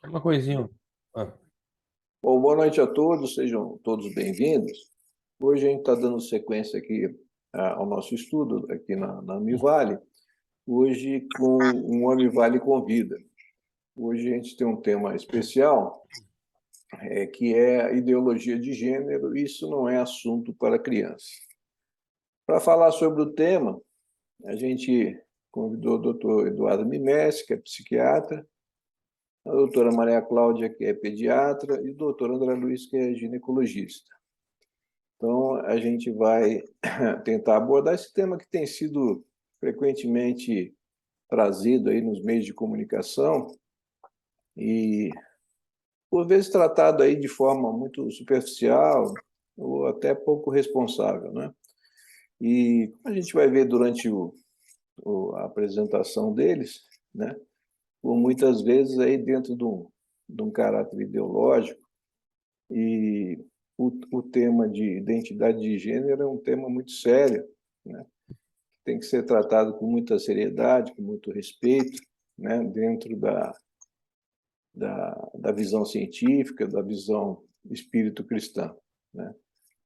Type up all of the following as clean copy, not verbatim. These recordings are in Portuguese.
Uma coisinha. Ah, Bom, boa noite a todos, sejam todos bem-vindos. Hoje a gente está dando sequência aqui ao nosso estudo aqui na Amivale, hoje com um Amivale Convida. Hoje a gente tem um tema especial, que é a ideologia de gênero, e isso não é assunto para criança. Para falar sobre o tema, a gente convidou o doutor Eduardo Mimesi, que é psiquiatra, a doutora Maria Cláudia, que é pediatra, e o doutor André Luiz, que é ginecologista. Então, a gente vai tentar abordar esse tema que tem sido frequentemente trazido aí nos meios de comunicação e, por vezes, tratado aí de forma muito superficial ou até pouco responsável, né? E como a gente vai ver durante a apresentação deles, né? Por muitas vezes aí dentro de um caráter ideológico e o tema de identidade de gênero é um tema muito sério, né? Tem que ser tratado com muita seriedade, com muito respeito, né? Dentro da visão científica, da visão espírito cristã, né?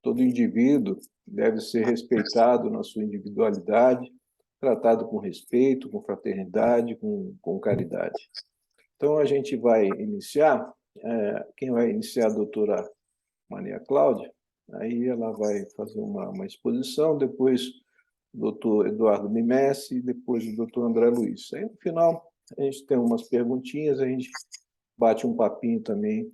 Todo indivíduo deve ser respeitado na sua individualidade, tratado com respeito, com fraternidade, com caridade. Então, a gente vai iniciar. Quem vai iniciar é a doutora Maria Cláudia, aí ela vai fazer uma exposição, depois o doutor Eduardo Mimesi e depois o doutor André Luiz. Aí, no final, a gente tem umas perguntinhas, a gente bate um papinho também,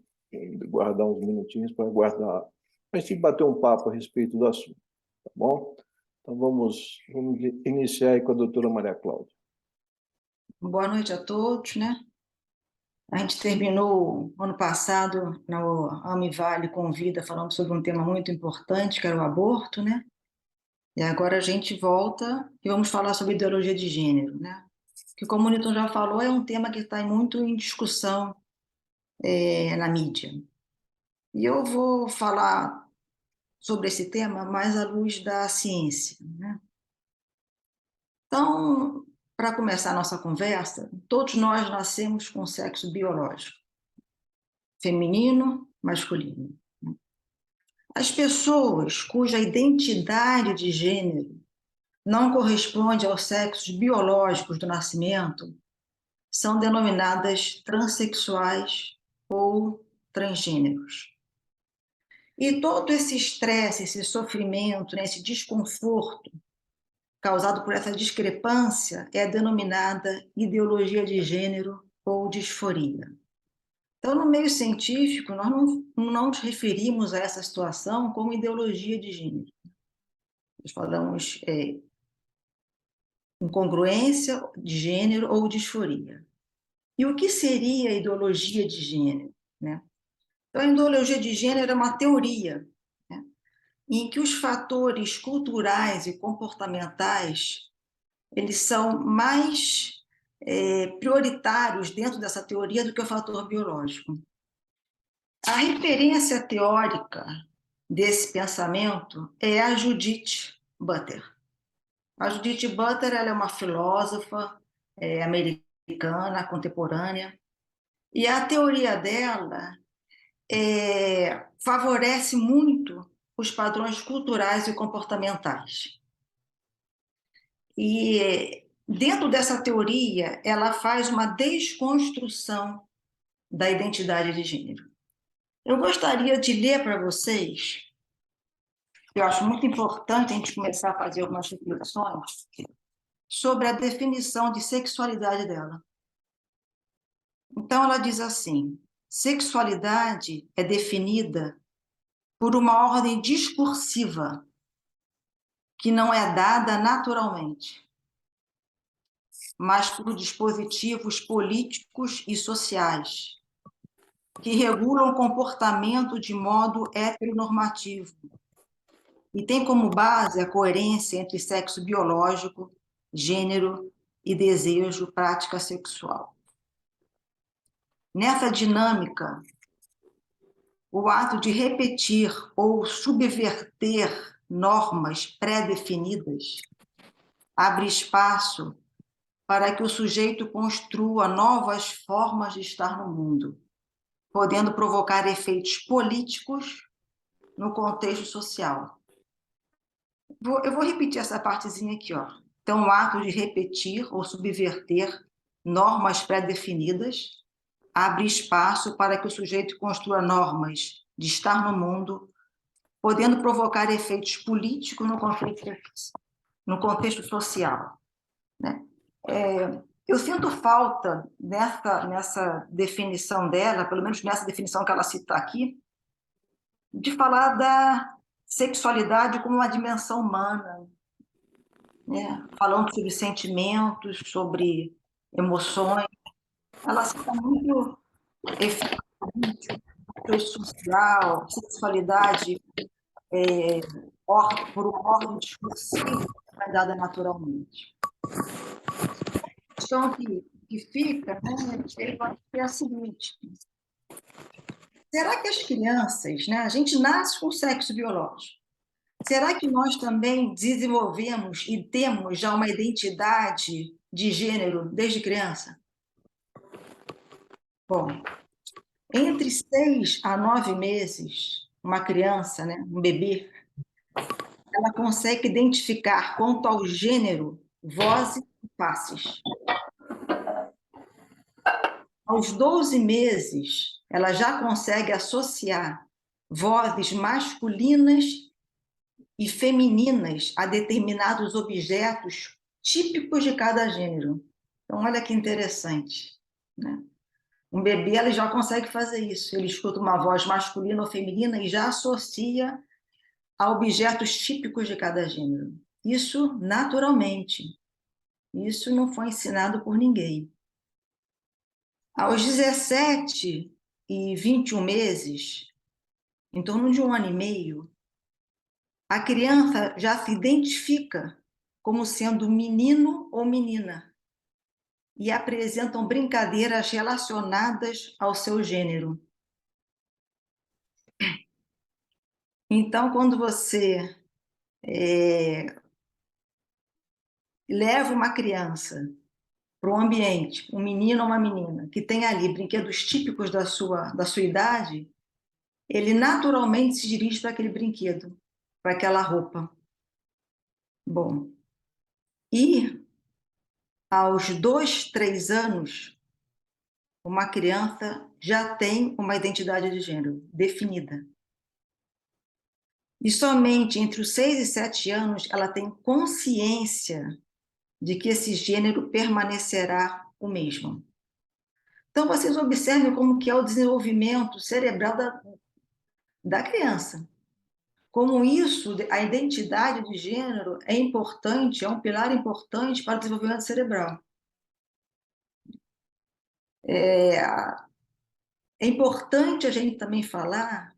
guardar uns minutinhos para guardar, a gente bater um papo a respeito do assunto, tá bom? Então, vamos iniciar aí com a doutora Maria Cláudia. Boa noite a todos, né? A gente terminou ano passado no Amivale Convida falando sobre um tema muito importante, que era o aborto, né? E agora a gente volta e vamos falar sobre ideologia de gênero, né? Que, como o Newton já falou, é um tema que está muito em discussão na mídia. E eu vou falar sobre esse tema mais à luz da ciência, né? Então, para começar a nossa conversa, todos nós nascemos com sexo biológico, feminino, masculino. As pessoas cuja identidade de gênero não corresponde aos sexos biológicos do nascimento são denominadas transexuais ou transgêneros. E todo esse estresse, esse sofrimento, né, esse desconforto causado por essa discrepância é denominada ideologia de gênero ou disforia. Então, no meio científico, nós não nos referimos a essa situação como ideologia de gênero. Nós falamos incongruência de gênero ou disforia. E o que seria ideologia de gênero, né? Então, a ideologia de gênero é uma teoria, né, em que os fatores culturais e comportamentais eles são mais prioritários dentro dessa teoria do que o fator biológico. A referência teórica desse pensamento é a Judith Butler. A Judith Butler ela é uma filósofa americana, contemporânea, e a teoria dela favorece muito os padrões culturais e comportamentais. E dentro dessa teoria, ela faz uma desconstrução da identidade de gênero. Eu gostaria de ler para vocês. Eu acho muito importante a gente começar a fazer algumas reflexões sobre a definição de sexualidade dela. Então, ela diz assim: sexualidade é definida por uma ordem discursiva que não é dada naturalmente, mas por dispositivos políticos e sociais que regulam o comportamento de modo heteronormativo e tem como base a coerência entre sexo biológico, gênero e desejo, prática sexual. Nessa dinâmica, o ato de repetir ou subverter normas pré-definidas abre espaço para que o sujeito construa novas formas de estar no mundo. podendo provocar efeitos políticos no contexto social. Eu vou repetir essa partezinha aqui, ó. Então, o ato de repetir ou subverter normas pré-definidas abre espaço para que o sujeito construa normas de estar no mundo, podendo provocar efeitos políticos no contexto social, né? Eu sinto falta nessa definição dela, pelo menos nessa definição que ela cita aqui, de falar da sexualidade como uma dimensão humana, né? Falando sobre sentimentos, sobre emoções. Ela cita muito efeito social, sexualidade por uma ordem discursiva dada naturalmente. A questão que fica, né, é a seguinte: será que as crianças, né, a gente nasce com sexo biológico, será que nós também desenvolvemos e temos já uma identidade de gênero desde criança? Bom, entre 6 a 9 meses, uma criança, né, um bebê, ela consegue identificar quanto ao gênero vozes e faces. Aos 12 meses, ela já consegue associar vozes masculinas e femininas a determinados objetos típicos de cada gênero. Então, olha que interessante, né? Um bebê ele já consegue fazer isso. Ele escuta uma voz masculina ou feminina e já associa a objetos típicos de cada gênero. Isso naturalmente. Isso não foi ensinado por ninguém. Aos 17 e 21 meses, em torno de 1 ano e meio, a criança já se identifica como sendo menino ou menina e apresentam brincadeiras relacionadas ao seu gênero. Então, quando você leva uma criança para um ambiente, um menino ou uma menina, que tem ali brinquedos típicos da sua idade, ele naturalmente se dirige para aquele brinquedo, para aquela roupa. Bom, e aos 2, 3 anos, uma criança já tem uma identidade de gênero definida. E somente entre os 6 e 7 anos ela tem consciência de que esse gênero permanecerá o mesmo. Então, vocês observem como que é o desenvolvimento cerebral da criança. Como isso, a identidade de gênero é importante, é um pilar importante para o desenvolvimento cerebral. É importante a gente também falar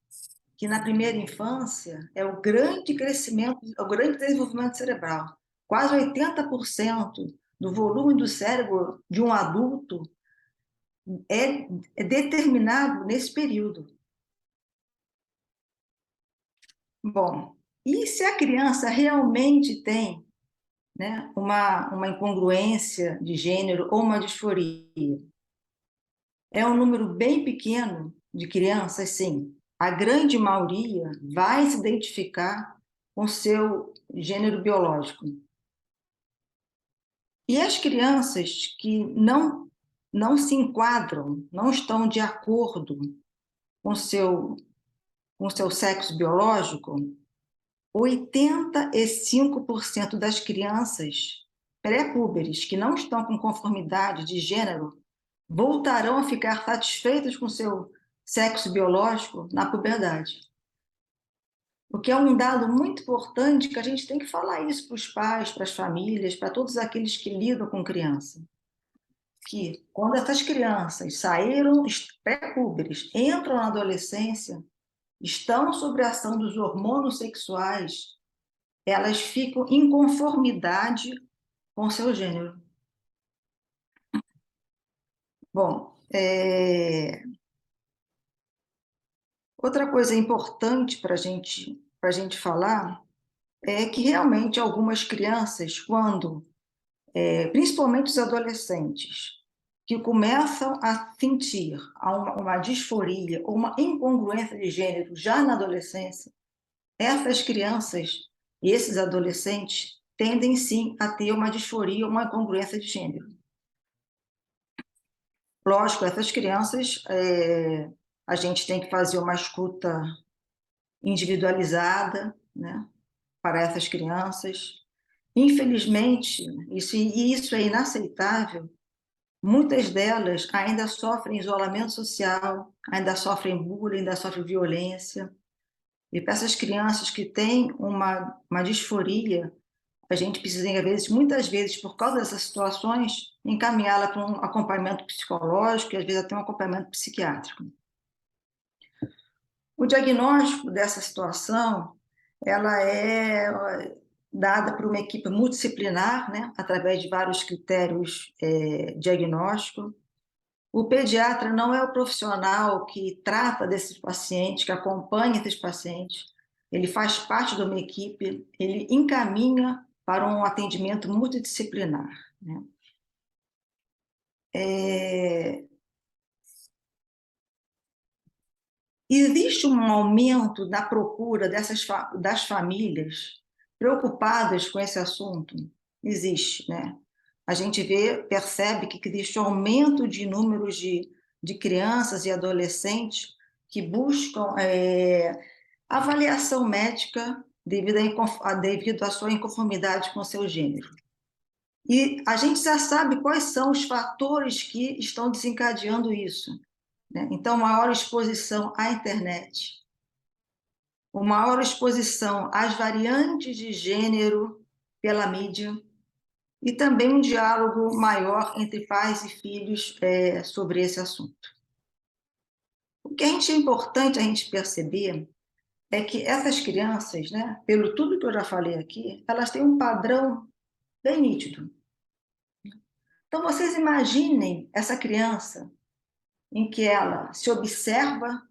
que na primeira infância é o grande crescimento, o grande desenvolvimento cerebral. Quase 80% do volume do cérebro de um adulto é determinado nesse período. Bom, e se a criança realmente tem, né, uma incongruência de gênero ou uma disforia? É um número bem pequeno de crianças, sim. A grande maioria vai se identificar com seu gênero biológico. E as crianças que não se enquadram, não estão de acordo com seu sexo biológico, 85% das crianças pré-púberes que não estão com conformidade de gênero voltarão a ficar satisfeitas com seu sexo biológico na puberdade. O que é um dado muito importante que a gente tem que falar isso para os pais, para as famílias, para todos aqueles que lidam com criança. Que quando essas crianças saíram pré-púberes, entram na adolescência, estão sob a ação dos hormônios sexuais, elas ficam em conformidade com seu gênero. Bom, outra coisa importante para a gente falar é que realmente algumas crianças, quando, principalmente os adolescentes, que começam a sentir uma disforia ou uma incongruência de gênero já na adolescência, essas crianças e esses adolescentes tendem sim a ter uma disforia ou uma incongruência de gênero. Lógico, essas crianças, a gente tem que fazer uma escuta individualizada, né, para essas crianças. Infelizmente, isso é inaceitável. Muitas delas ainda sofrem isolamento social, ainda sofrem bullying, ainda sofrem violência. E para essas crianças que têm uma disforia, a gente precisa, muitas vezes, por causa dessas situações, encaminhá-la para um acompanhamento psicológico e, às vezes, até um acompanhamento psiquiátrico. O diagnóstico dessa situação, ela é dada por uma equipe multidisciplinar, né, através de vários critérios diagnósticos. O pediatra não é o profissional que trata desses pacientes, que acompanha esses pacientes, ele faz parte de uma equipe, ele encaminha para um atendimento multidisciplinar, né? Existe um aumento na procura das famílias preocupadas com esse assunto? Existe, né? A gente percebe que existe um aumento de números de crianças e adolescentes que buscam avaliação médica devido à sua inconformidade com o seu gênero. E a gente já sabe quais são os fatores que estão desencadeando isso, né? Então, maior exposição à internet, uma maior exposição às variantes de gênero pela mídia, e também um diálogo maior entre pais e filhos sobre esse assunto. O que é importante a gente perceber é que essas crianças, né, pelo tudo que eu já falei aqui, elas têm um padrão bem nítido. Então, vocês imaginem essa criança em que ela se observa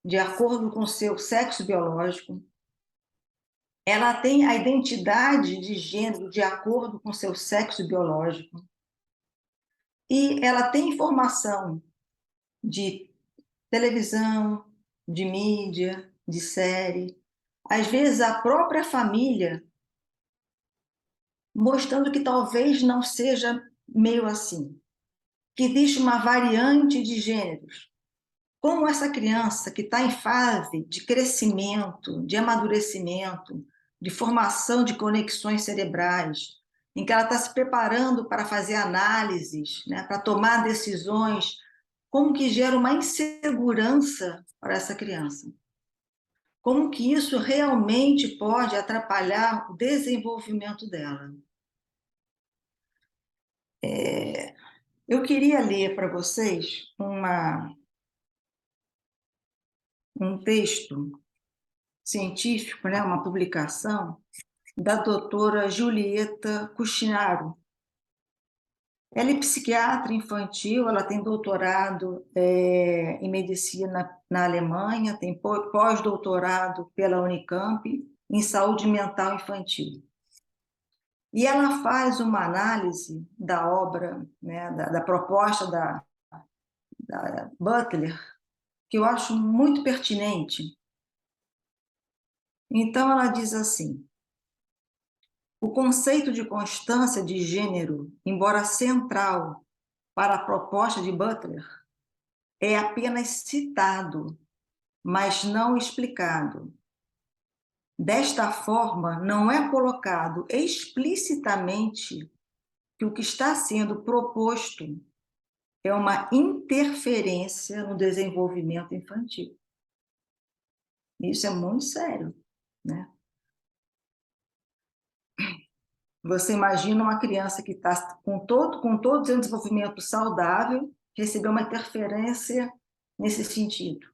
de acordo com o seu sexo biológico, ela tem a identidade de gênero de acordo com o seu sexo biológico, e ela tem informação de televisão, de mídia, de série, às vezes a própria família mostrando que talvez não seja meio assim, que existe uma variante de gêneros. Como essa criança que está em fase de crescimento, de amadurecimento, de formação de conexões cerebrais, em que ela está se preparando para fazer análises, né, para tomar decisões, como que gera uma insegurança para essa criança? Como que isso realmente pode atrapalhar o desenvolvimento dela? Eu queria ler para vocês um texto científico, né, uma publicação da doutora Julieta Cuchinaro. Ela é psiquiatra infantil, ela tem doutorado em medicina na Alemanha, tem pós-doutorado pela Unicamp em saúde mental infantil. E ela faz uma análise da obra, né, da proposta da Butler, que eu acho muito pertinente. Então, ela diz assim: o conceito de constância de gênero, embora central para a proposta de Butler, é apenas citado, mas não explicado. Desta forma, não é colocado explicitamente que o que está sendo proposto é uma interferência no desenvolvimento infantil. Isso é muito sério, né? Você imagina uma criança que está com todo o seu desenvolvimento saudável receber uma interferência nesse sentido.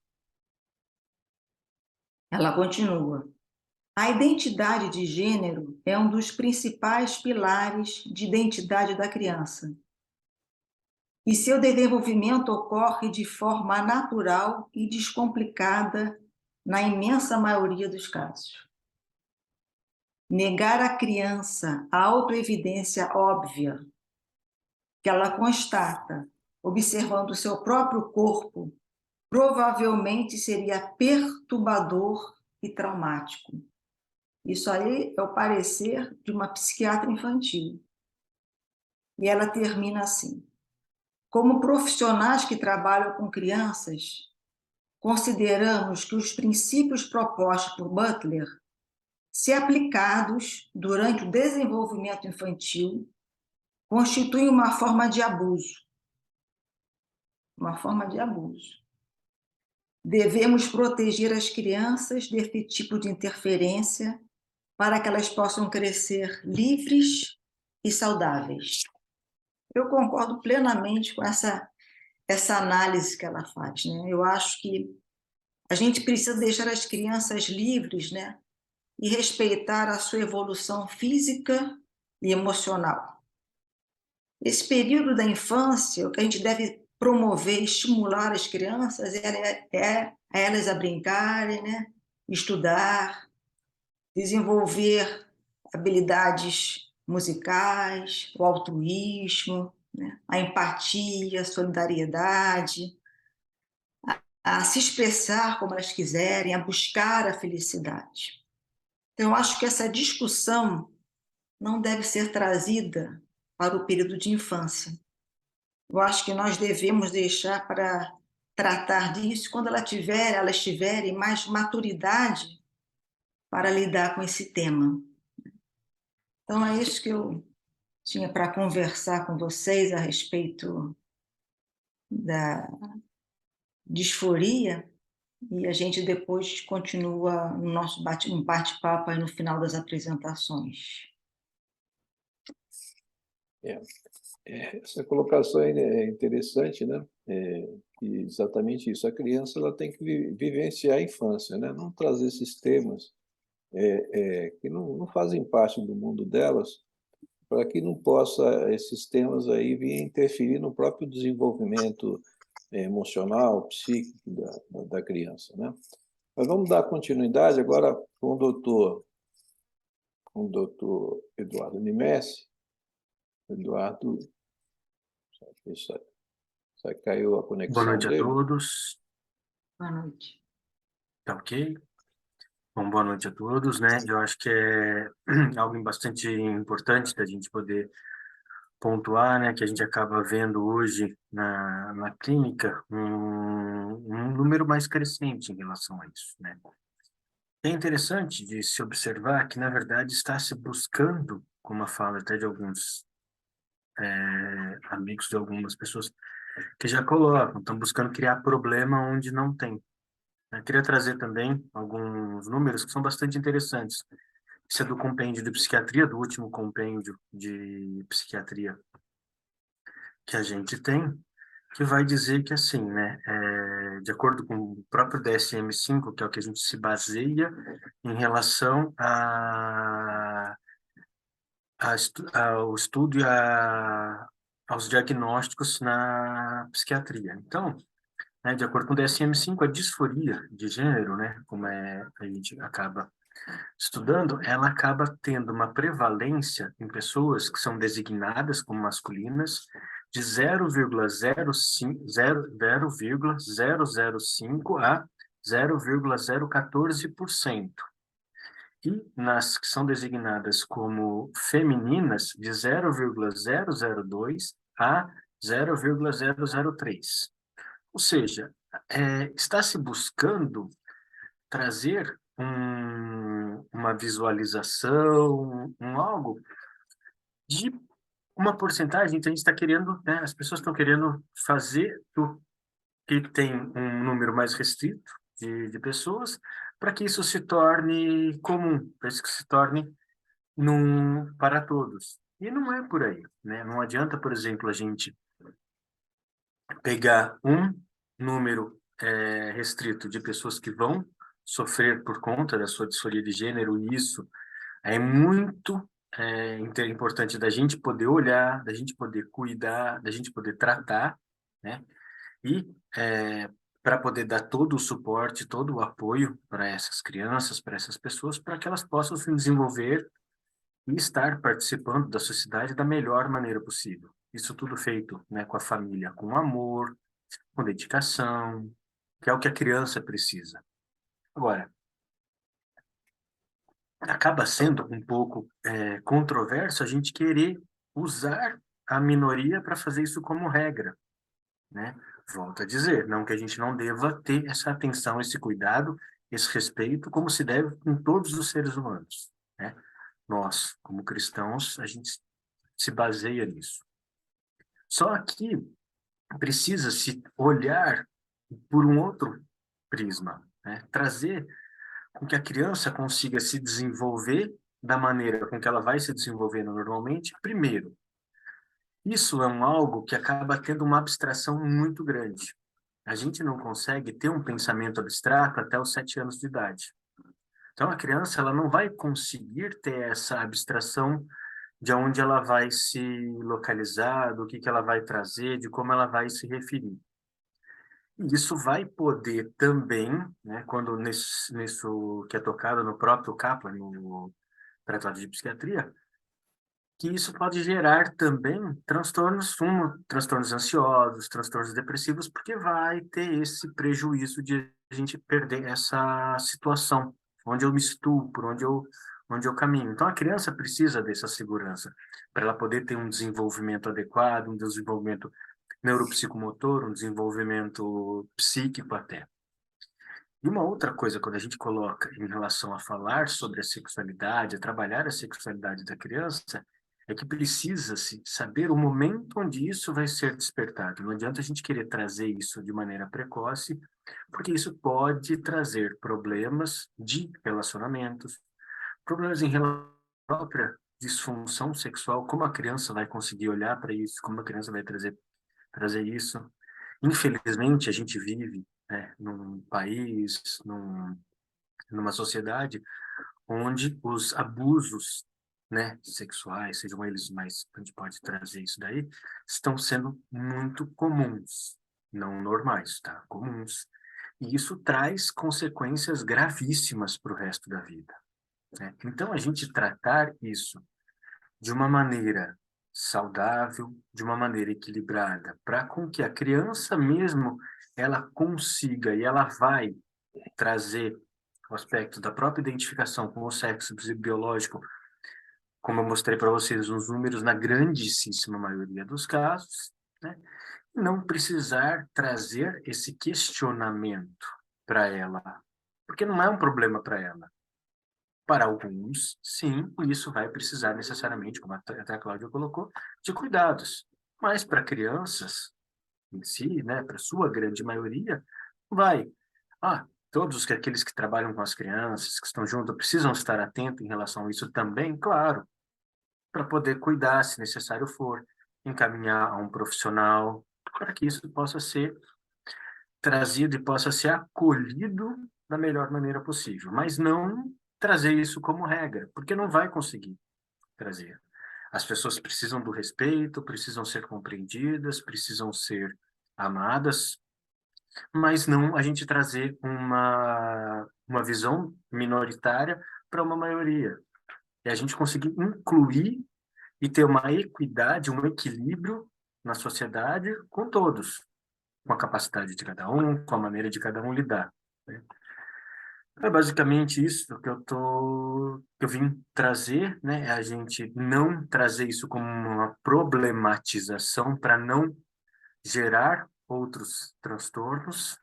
Ela continua. A identidade de gênero é um dos principais pilares de identidade da criança. E seu desenvolvimento ocorre de forma natural e descomplicada na imensa maioria dos casos. Negar à criança a autoevidência óbvia que ela constata observando o seu próprio corpo, provavelmente seria perturbador e traumático. Isso aí é o parecer de uma psiquiatra infantil. E ela termina assim: como profissionais que trabalham com crianças, consideramos que os princípios propostos por Butler, se aplicados durante o desenvolvimento infantil, constituem uma forma de abuso. Uma forma de abuso. Devemos proteger as crianças desse tipo de interferência para que elas possam crescer livres e saudáveis. Eu concordo plenamente com essa análise que ela faz, né? Eu acho que a gente precisa deixar as crianças livres, né? E respeitar a sua evolução física e emocional. Esse período da infância, o que a gente deve promover, estimular as crianças é elas a brincarem, né? Estudar, desenvolver habilidades musicais, o altruísmo, né? A empatia, a solidariedade, a se expressar como elas quiserem, a buscar a felicidade. Então, eu acho que essa discussão não deve ser trazida para o período de infância. Eu acho que nós devemos deixar para tratar disso quando elas tiverem mais maturidade para lidar com esse tema. Então, é isso que eu tinha para conversar com vocês a respeito da disforia, e a gente depois continua no nosso bate-papo aí no final das apresentações. Essa colocação é interessante, né? Exatamente isso. A criança ela tem que vivenciar a infância, né? Não trazer esses temas que não fazem parte do mundo delas, para que não possa esses temas aí vir interferir no próprio desenvolvimento emocional, psíquico da criança, né? Mas vamos dar continuidade agora com o doutor Eduardo Nimesi. Eduardo, isso aí caiu a Boa conexão noite a dele. todos. Boa noite. Tá ok? Bom, boa noite a todos, né? Eu acho que é algo bastante importante da gente poder pontuar, né? Que a gente acaba vendo hoje na clínica um número mais crescente em relação a isso, né? É interessante de se observar que, na verdade, está se buscando, como a fala até de alguns amigos de algumas pessoas, que já colocam, estão buscando criar problema onde não tem. Eu queria trazer também alguns números que são bastante interessantes. Isso é do compêndio de psiquiatria, do último compêndio de psiquiatria que a gente tem, que vai dizer que, assim, né, de acordo com o próprio DSM-5, que é o que a gente se baseia em relação ao estudo e aos diagnósticos na psiquiatria. Então, né, de acordo com o DSM-5, a disforia de gênero, né, como a gente acaba estudando, ela acaba tendo uma prevalência em pessoas que são designadas como masculinas de 0,005 a 0,014%. E nas que são designadas como femininas, de 0,002 a 0,003. Ou seja, está se buscando trazer uma visualização, algo de uma porcentagem. Então, a gente está querendo, né, as pessoas estão querendo fazer o que tem um número mais restrito de pessoas, para que isso se torne comum, para isso que se torne para todos. E não é por aí, né? Não adianta, por exemplo, a gente pegar um número restrito de pessoas que vão sofrer por conta da sua disforia de gênero, e isso é muito importante da gente poder olhar, da gente poder cuidar, da gente poder tratar, né? E para poder dar todo o suporte, todo o apoio para essas crianças, para essas pessoas, para que elas possam se desenvolver e estar participando da sociedade da melhor maneira possível. Isso tudo feito, né, com a família, com amor, com dedicação, que é o que a criança precisa. Agora, acaba sendo um pouco controverso a gente querer usar a minoria para fazer isso como regra, né? Volto a dizer, não que a gente não deva ter essa atenção, esse cuidado, esse respeito, como se deve com todos os seres humanos, né? Nós, como cristãos, a gente se baseia nisso. Só que precisa se olhar por um outro prisma, né? Trazer com que a criança consiga se desenvolver da maneira com que ela vai se desenvolvendo normalmente, primeiro. Isso é algo que acaba tendo uma abstração muito grande. A gente não consegue ter um pensamento abstrato até os 7 anos de idade. Então, a criança ela não vai conseguir ter essa abstração de onde ela vai se localizar, do que ela vai trazer, de como ela vai se referir. E isso vai poder também, né, quando nisso que é tocado no próprio Kaplan, no Tratado de Psiquiatria, que isso pode gerar também transtornos ansiosos, transtornos depressivos, porque vai ter esse prejuízo de a gente perder essa situação, onde eu me estupro, onde eu caminho. Então, a criança precisa dessa segurança, para ela poder ter um desenvolvimento adequado, um desenvolvimento neuropsicomotor, um desenvolvimento psíquico até. E uma outra coisa, quando a gente coloca em relação a falar sobre a sexualidade, a trabalhar a sexualidade da criança, é que precisa-se saber o momento onde isso vai ser despertado. Não adianta a gente querer trazer isso de maneira precoce, porque isso pode trazer problemas de relacionamentos, problemas em relação à própria disfunção sexual, como a criança vai conseguir olhar para isso, como a criança vai trazer isso. Infelizmente, a gente vive, né, num país, numa sociedade onde os abusos, né, sexuais, sejam eles mais, a gente pode trazer isso daí, estão sendo muito comuns, não normais, tá? Comuns. E isso traz consequências gravíssimas para o resto da vida, né? Então, a gente tratar isso de uma maneira saudável, de uma maneira equilibrada, para com que a criança mesmo ela consiga e ela vai trazer o aspecto da própria identificação com o sexo biológico, como eu mostrei para vocês nos números, na grandíssima maioria dos casos, né? Não precisar trazer esse questionamento para ela, porque não é um problema para ela. Para alguns, sim, isso vai precisar necessariamente, como até a Cláudia colocou, de cuidados. Mas para crianças em si, né, para sua grande maioria, vai. Todos aqueles que trabalham com as crianças, que estão juntos, precisam estar atentos em relação a isso também, claro, para poder cuidar, se necessário for, encaminhar a um profissional, para que isso possa ser trazido e possa ser acolhido da melhor maneira possível, mas não trazer isso como regra, porque não vai conseguir trazer. As pessoas precisam do respeito, precisam ser compreendidas, precisam ser amadas, mas não a gente trazer uma visão minoritária para uma maioria. E a gente conseguir incluir e ter uma equidade, um equilíbrio na sociedade com todos, com a capacidade de cada um, com a maneira de cada um lidar, né? É basicamente isso que eu vim trazer, né? É a gente não trazer isso como uma problematização para não gerar outros transtornos,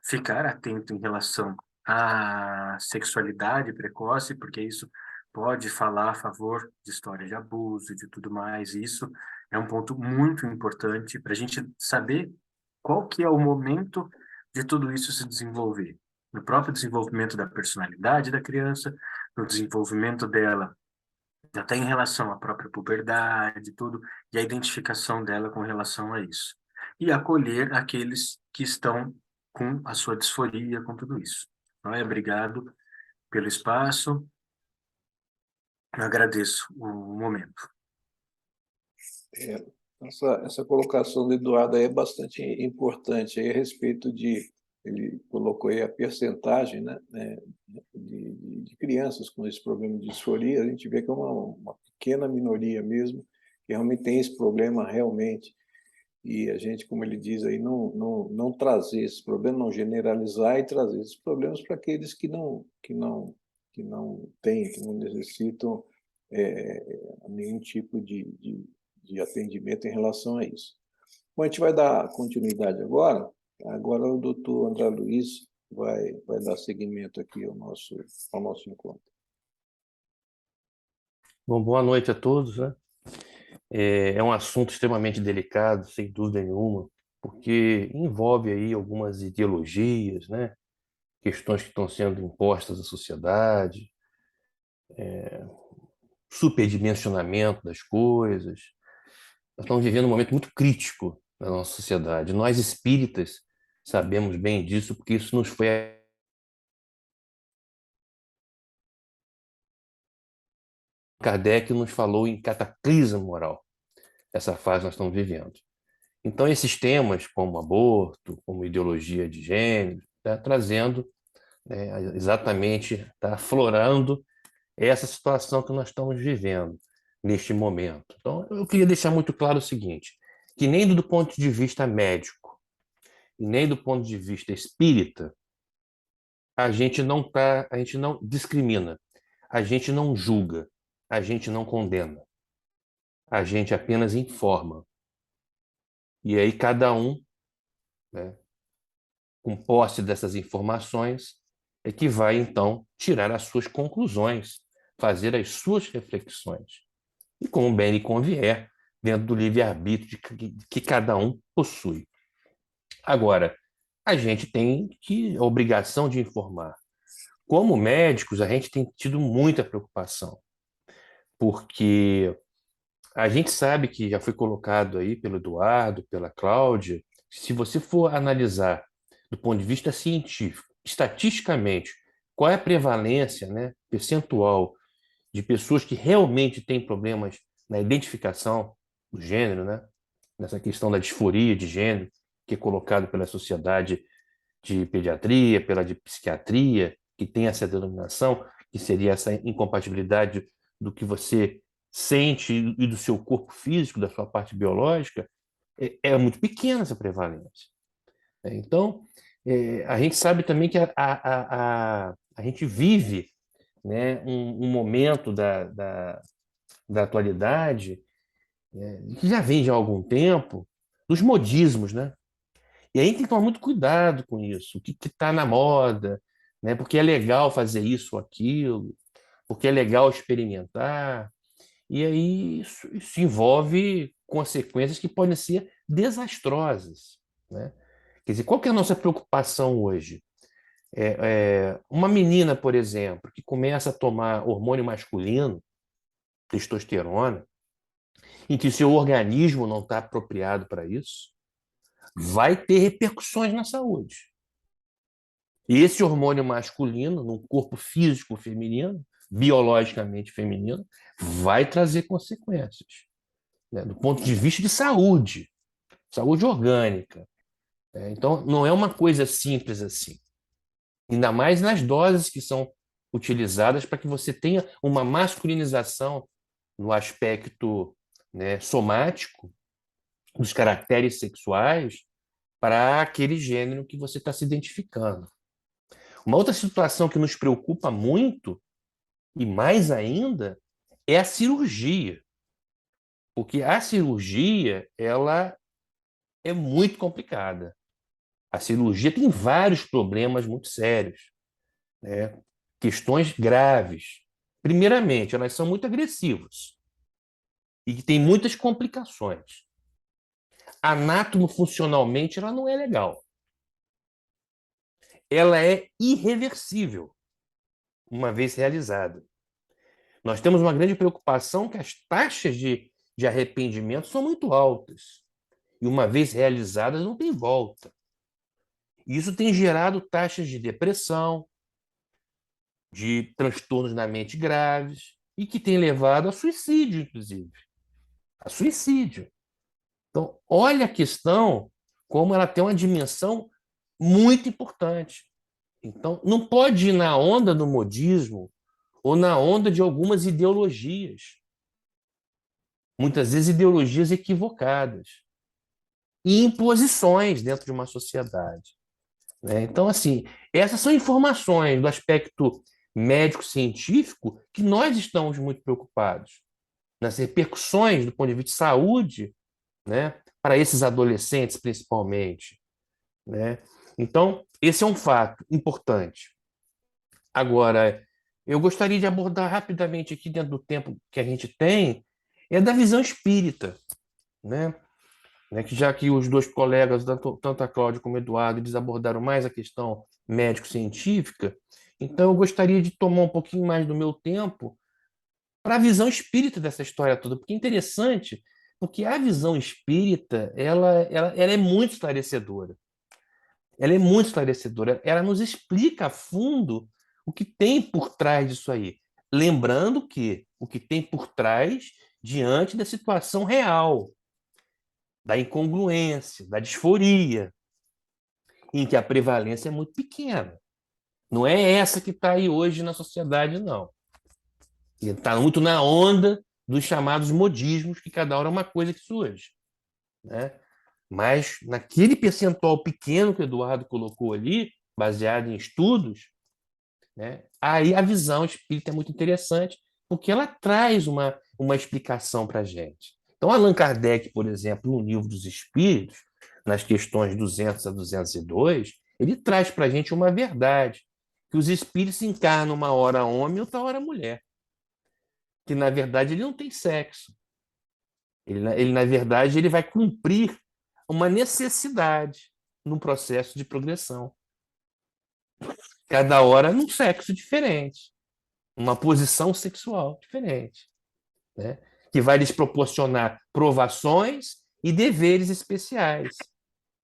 ficar atento em relação à sexualidade precoce, porque isso pode falar a favor de história de abuso, de tudo mais. E isso é um ponto muito importante para a gente saber qual que é o momento de tudo isso se desenvolver. No próprio desenvolvimento da personalidade da criança, no desenvolvimento dela, até em relação à própria puberdade, tudo, e a identificação dela com relação a isso. E acolher aqueles que estão com a sua disforia, com tudo isso. Então, obrigado pelo espaço, eu agradeço o momento. Essa colocação do Eduardo aí é bastante importante aí a respeito de, ele colocou aí a percentagem, né, de crianças com esse problema de disforia, a gente vê que é uma pequena minoria mesmo, que realmente tem esse problema realmente. E a gente, como ele diz aí, não trazer esses problemas, não generalizar e trazer esses problemas para aqueles que não têm, que não necessitam nenhum tipo de atendimento em relação a isso. Bom, a gente vai dar continuidade agora. Agora o doutor André Luiz vai dar seguimento aqui ao nosso encontro. Bom, boa noite a todos, né? É um assunto extremamente delicado, sem dúvida nenhuma, porque envolve aí algumas ideologias, né? Questões que estão sendo impostas à sociedade, superdimensionamento das coisas. Nós estamos vivendo um momento muito crítico na nossa sociedade. Nós espíritas sabemos bem disso, porque isso nos foi. Kardec nos falou em cataclismo moral, essa fase que nós estamos vivendo. Então, esses temas, como aborto, como ideologia de gênero, está trazendo, exatamente, está aflorando essa situação que nós estamos vivendo neste momento. Então, eu queria deixar muito claro o seguinte, que nem do ponto de vista médico e nem do ponto de vista espírita, a gente não discrimina, a gente não julga, a gente não condena, a gente apenas informa. E aí cada um, né, com posse dessas informações, é que vai, então, tirar as suas conclusões, fazer as suas reflexões. E como bem lhe convier, dentro do livre-arbítrio que cada um possui. Agora, a gente tem a obrigação de informar. Como médicos, a gente tem tido muita preocupação, porque a gente sabe que já foi colocado aí pelo Eduardo, pela Cláudia, se você for analisar do ponto de vista científico, estatisticamente, qual é a prevalência, né, percentual de pessoas que realmente têm problemas na identificação do gênero, né, nessa questão da disforia de gênero, que é colocado pela Sociedade de Pediatria, pela de Psiquiatria, que tem essa denominação, que seria essa incompatibilidade do que você sente e do seu corpo físico, da sua parte biológica, é muito pequena essa prevalência. Então, a gente sabe também que a gente vive, né, um momento da atualidade, que já vem de há algum tempo, dos modismos, né? E aí tem que tomar muito cuidado com isso, o que está na moda, né? Porque é legal fazer isso ou aquilo, porque é legal experimentar, e aí isso envolve consequências que podem ser desastrosas, né? Quer dizer, qual que é a nossa preocupação hoje? Uma menina, por exemplo, que começa a tomar hormônio masculino, testosterona, em que seu organismo não está apropriado para isso, vai ter repercussões na saúde. E esse hormônio masculino, num corpo físico feminino, biologicamente feminino, vai trazer consequências, né, do ponto de vista de saúde, saúde orgânica. Então, não é uma coisa simples assim. Ainda mais nas doses que são utilizadas para que você tenha uma masculinização no aspecto, né, somático, dos caracteres sexuais, para aquele gênero que você está se identificando. Uma outra situação que nos preocupa muito, e mais ainda, é a cirurgia. Porque a cirurgia, ela é muito complicada. A cirurgia tem vários problemas muito sérios, né? Questões graves. Primeiramente, elas são muito agressivas e tem muitas complicações. Anatomo-funcionalmente, ela não é legal. Ela é irreversível, uma vez realizada. Nós temos uma grande preocupação que as taxas de arrependimento são muito altas. E uma vez realizadas, não tem volta. Isso tem gerado taxas de depressão, de transtornos na mente graves, e que tem levado a suicídio, inclusive. A suicídio. Então, olha a questão como ela tem uma dimensão muito importante. Então, não pode ir na onda do modismo ou na onda de algumas ideologias. muitas vezes ideologias equivocadas e imposições dentro de uma sociedade, né? Então, assim, essas são informações do aspecto médico-científico que nós estamos muito preocupados, nas repercussões do ponto de vista de saúde, né, para esses adolescentes, principalmente, né? Então, esse é um fato importante. Agora, eu gostaria de abordar rapidamente aqui, dentro do tempo que a gente tem, é da visão espírita, né? Que já que os dois colegas, tanto a Cláudia como o Eduardo, eles abordaram mais a questão médico-científica, então eu gostaria de tomar um pouquinho mais do meu tempo para a visão espírita dessa história toda, porque é interessante, porque a visão espírita, ela é muito esclarecedora. Ela é muito esclarecedora. Ela nos explica a fundo o que tem por trás disso aí. Lembrando que o que tem por trás diante da situação real, da incongruência, da disforia, em que a prevalência é muito pequena. Não é essa que está aí hoje na sociedade, não. Está muito na onda dos chamados modismos, que cada hora é uma coisa que surge, né? Mas naquele percentual pequeno que o Eduardo colocou ali, baseado em estudos, né, aí a visão espírita é muito interessante, porque ela traz uma explicação para a gente. Então, Allan Kardec, por exemplo, no Livro dos Espíritos, nas questões 200 a 202, ele traz para a gente uma verdade, que os espíritos encarnam uma hora homem e outra hora mulher, que, na verdade, ele não tem sexo. Ele, na verdade, ele vai cumprir uma necessidade num processo de progressão. Cada hora num sexo diferente, uma posição sexual diferente, né? Que vai lhes proporcionar provações e deveres especiais,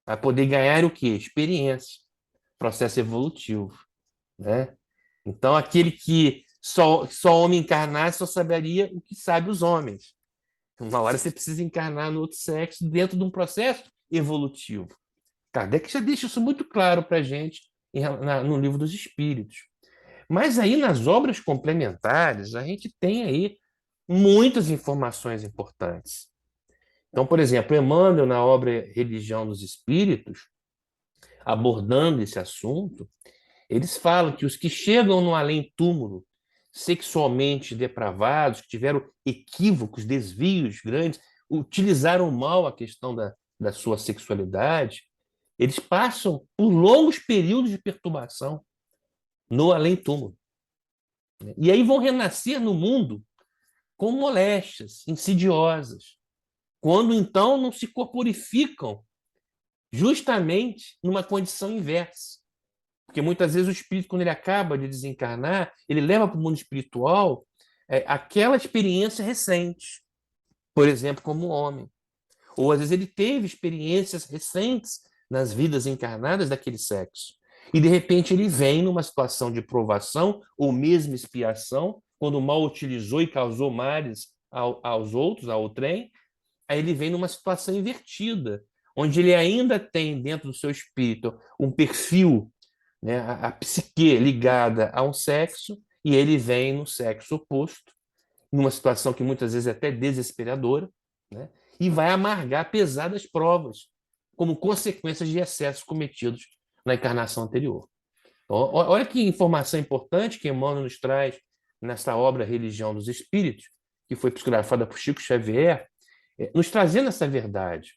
para poder ganhar o quê? Experiência, processo evolutivo, né? Então, aquele que só homem encarnasse só saberia o que sabe os homens. Uma hora você precisa encarnar no outro sexo dentro de um processo evolutivo. Kardec já deixa isso muito claro para a gente no Livro dos Espíritos. Mas aí, nas obras complementares, a gente tem aí muitas informações importantes. Então, por exemplo, Emmanuel, na obra Religião dos Espíritos, abordando esse assunto, eles falam que os que chegam no além-túmulo sexualmente depravados, que tiveram equívocos, desvios grandes, utilizaram mal a questão da sua sexualidade, eles passam por longos períodos de perturbação no além-túmulo. E aí vão renascer no mundo com moléstias insidiosas, quando então não se corporificam justamente numa condição inversa. Porque muitas vezes o espírito, quando ele acaba de desencarnar, ele leva para o mundo espiritual aquela experiência recente, por exemplo, como homem. Ou às vezes ele teve experiências recentes nas vidas encarnadas daquele sexo. E de repente ele vem numa situação de provação ou mesmo expiação, quando o mal utilizou e causou males aos outros, ao trem, aí ele vem numa situação invertida, onde ele ainda tem dentro do seu espírito um perfil, né, a psique ligada a um sexo, e ele vem no sexo oposto, numa situação que muitas vezes é até desesperadora, né, e vai amargar pesadas provas, como consequências de excessos cometidos na encarnação anterior. Então, olha que informação importante que Emmanuel nos traz nessa obra Religião dos Espíritos, que foi psicografada por Chico Xavier, nos trazendo essa verdade.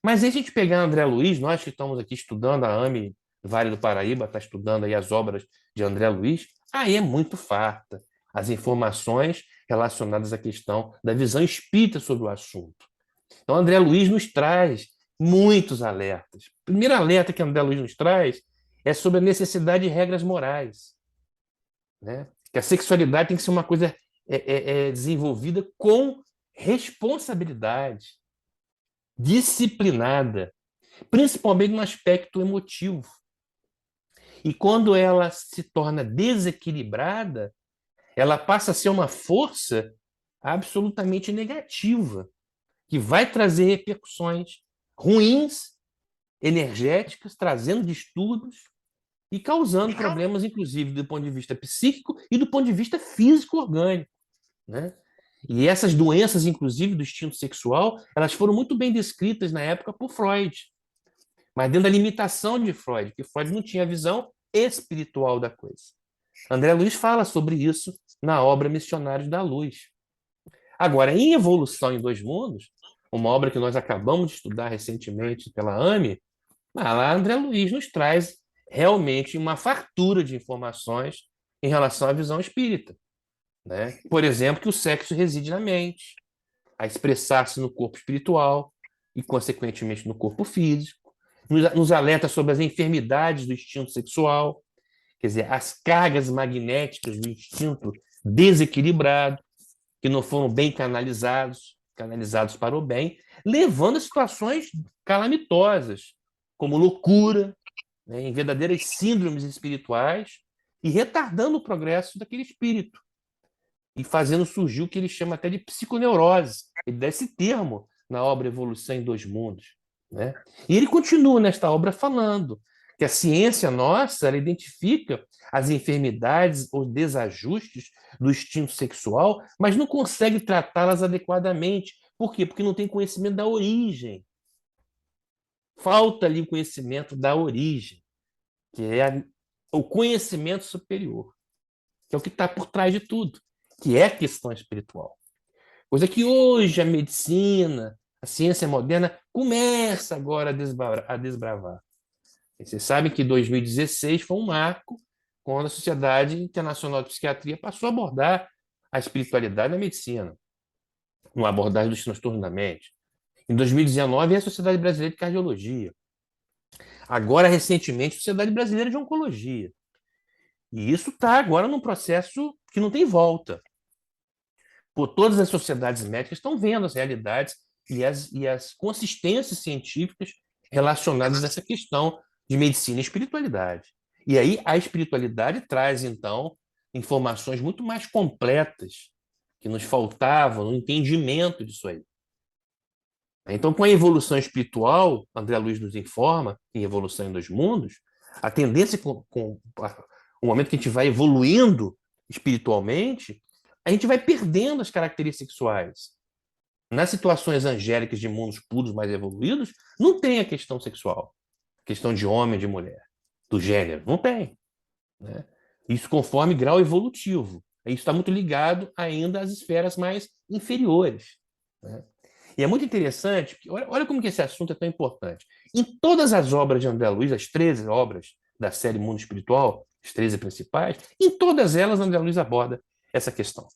Mas aí a gente pegar André Luiz, nós que estamos aqui estudando a AME Vale do Paraíba, está estudando aí as obras de André Luiz, aí é muito farta as informações relacionadas à questão da visão espírita sobre o assunto. Então, André Luiz nos traz muitos alertas. O primeiro alerta que André Luiz nos traz é sobre a necessidade de regras morais, né? Que a sexualidade tem que ser uma coisa desenvolvida com responsabilidade, disciplinada, principalmente no aspecto emotivo. E quando ela se torna desequilibrada, ela passa a ser uma força absolutamente negativa, que vai trazer repercussões ruins, energéticas, trazendo distúrbios e causando problemas, inclusive, do ponto de vista psíquico e do ponto de vista físico orgânico, né? E essas doenças, inclusive, do instinto sexual, elas foram muito bem descritas na época por Freud, mas dentro da limitação de Freud, que Freud não tinha a visão espiritual da coisa. André Luiz fala sobre isso na obra Missionários da Luz. Agora, em Evolução em Dois Mundos, uma obra que nós acabamos de estudar recentemente pela AME, lá André Luiz nos traz realmente uma fartura de informações em relação à visão espírita, né? Por exemplo, que o sexo reside na mente, a expressar-se no corpo espiritual e, consequentemente, no corpo físico. Nos alerta sobre as enfermidades do instinto sexual, quer dizer, as cargas magnéticas do instinto desequilibrado, que não foram bem canalizados para o bem, levando a situações calamitosas, como loucura, né, em verdadeiras síndromes espirituais, e retardando o progresso daquele espírito, e fazendo surgir o que ele chama até de psiconeurose. Ele dá esse termo na obra Evolução em Dois Mundos, né? E ele continua nesta obra falando que a ciência nossa, ela identifica as enfermidades ou desajustes do instinto sexual, mas não consegue tratá-las adequadamente. Por quê? Porque não tem conhecimento da origem. Falta ali o conhecimento da origem, que é o conhecimento superior, que é o que está por trás de tudo, que é a questão espiritual. Coisa que hoje a medicina, a ciência moderna, começa agora a desbravar. E vocês sabem que 2016 foi um marco quando a Sociedade Internacional de Psiquiatria passou a abordar a espiritualidade na medicina, uma abordagem dos transtornos da mente. Em 2019, é a Sociedade Brasileira de Cardiologia. Agora, recentemente, a Sociedade Brasileira de Oncologia. E isso está agora num processo que não tem volta. Por todas as sociedades médicas estão vendo as realidades e as consistências científicas relacionadas a essa questão de medicina e espiritualidade. E aí a espiritualidade traz, então, informações muito mais completas que nos faltavam no entendimento disso aí. Então, com a evolução espiritual, André Luiz nos informa, em Evolução em Dois Mundos, a tendência com o momento que a gente vai evoluindo espiritualmente, a gente vai perdendo as características sexuais. Nas situações angélicas de mundos puros mais evoluídos, não tem a questão sexual, a questão de homem e de mulher, do gênero, não tem, né? Isso conforme grau evolutivo. Isso está muito ligado ainda às esferas mais inferiores, né? E é muito interessante, porque olha como que esse assunto é tão importante. Em todas as obras de André Luiz, as 13 obras da série Mundo Espiritual, as 13 principais, em todas elas André Luiz aborda essa questão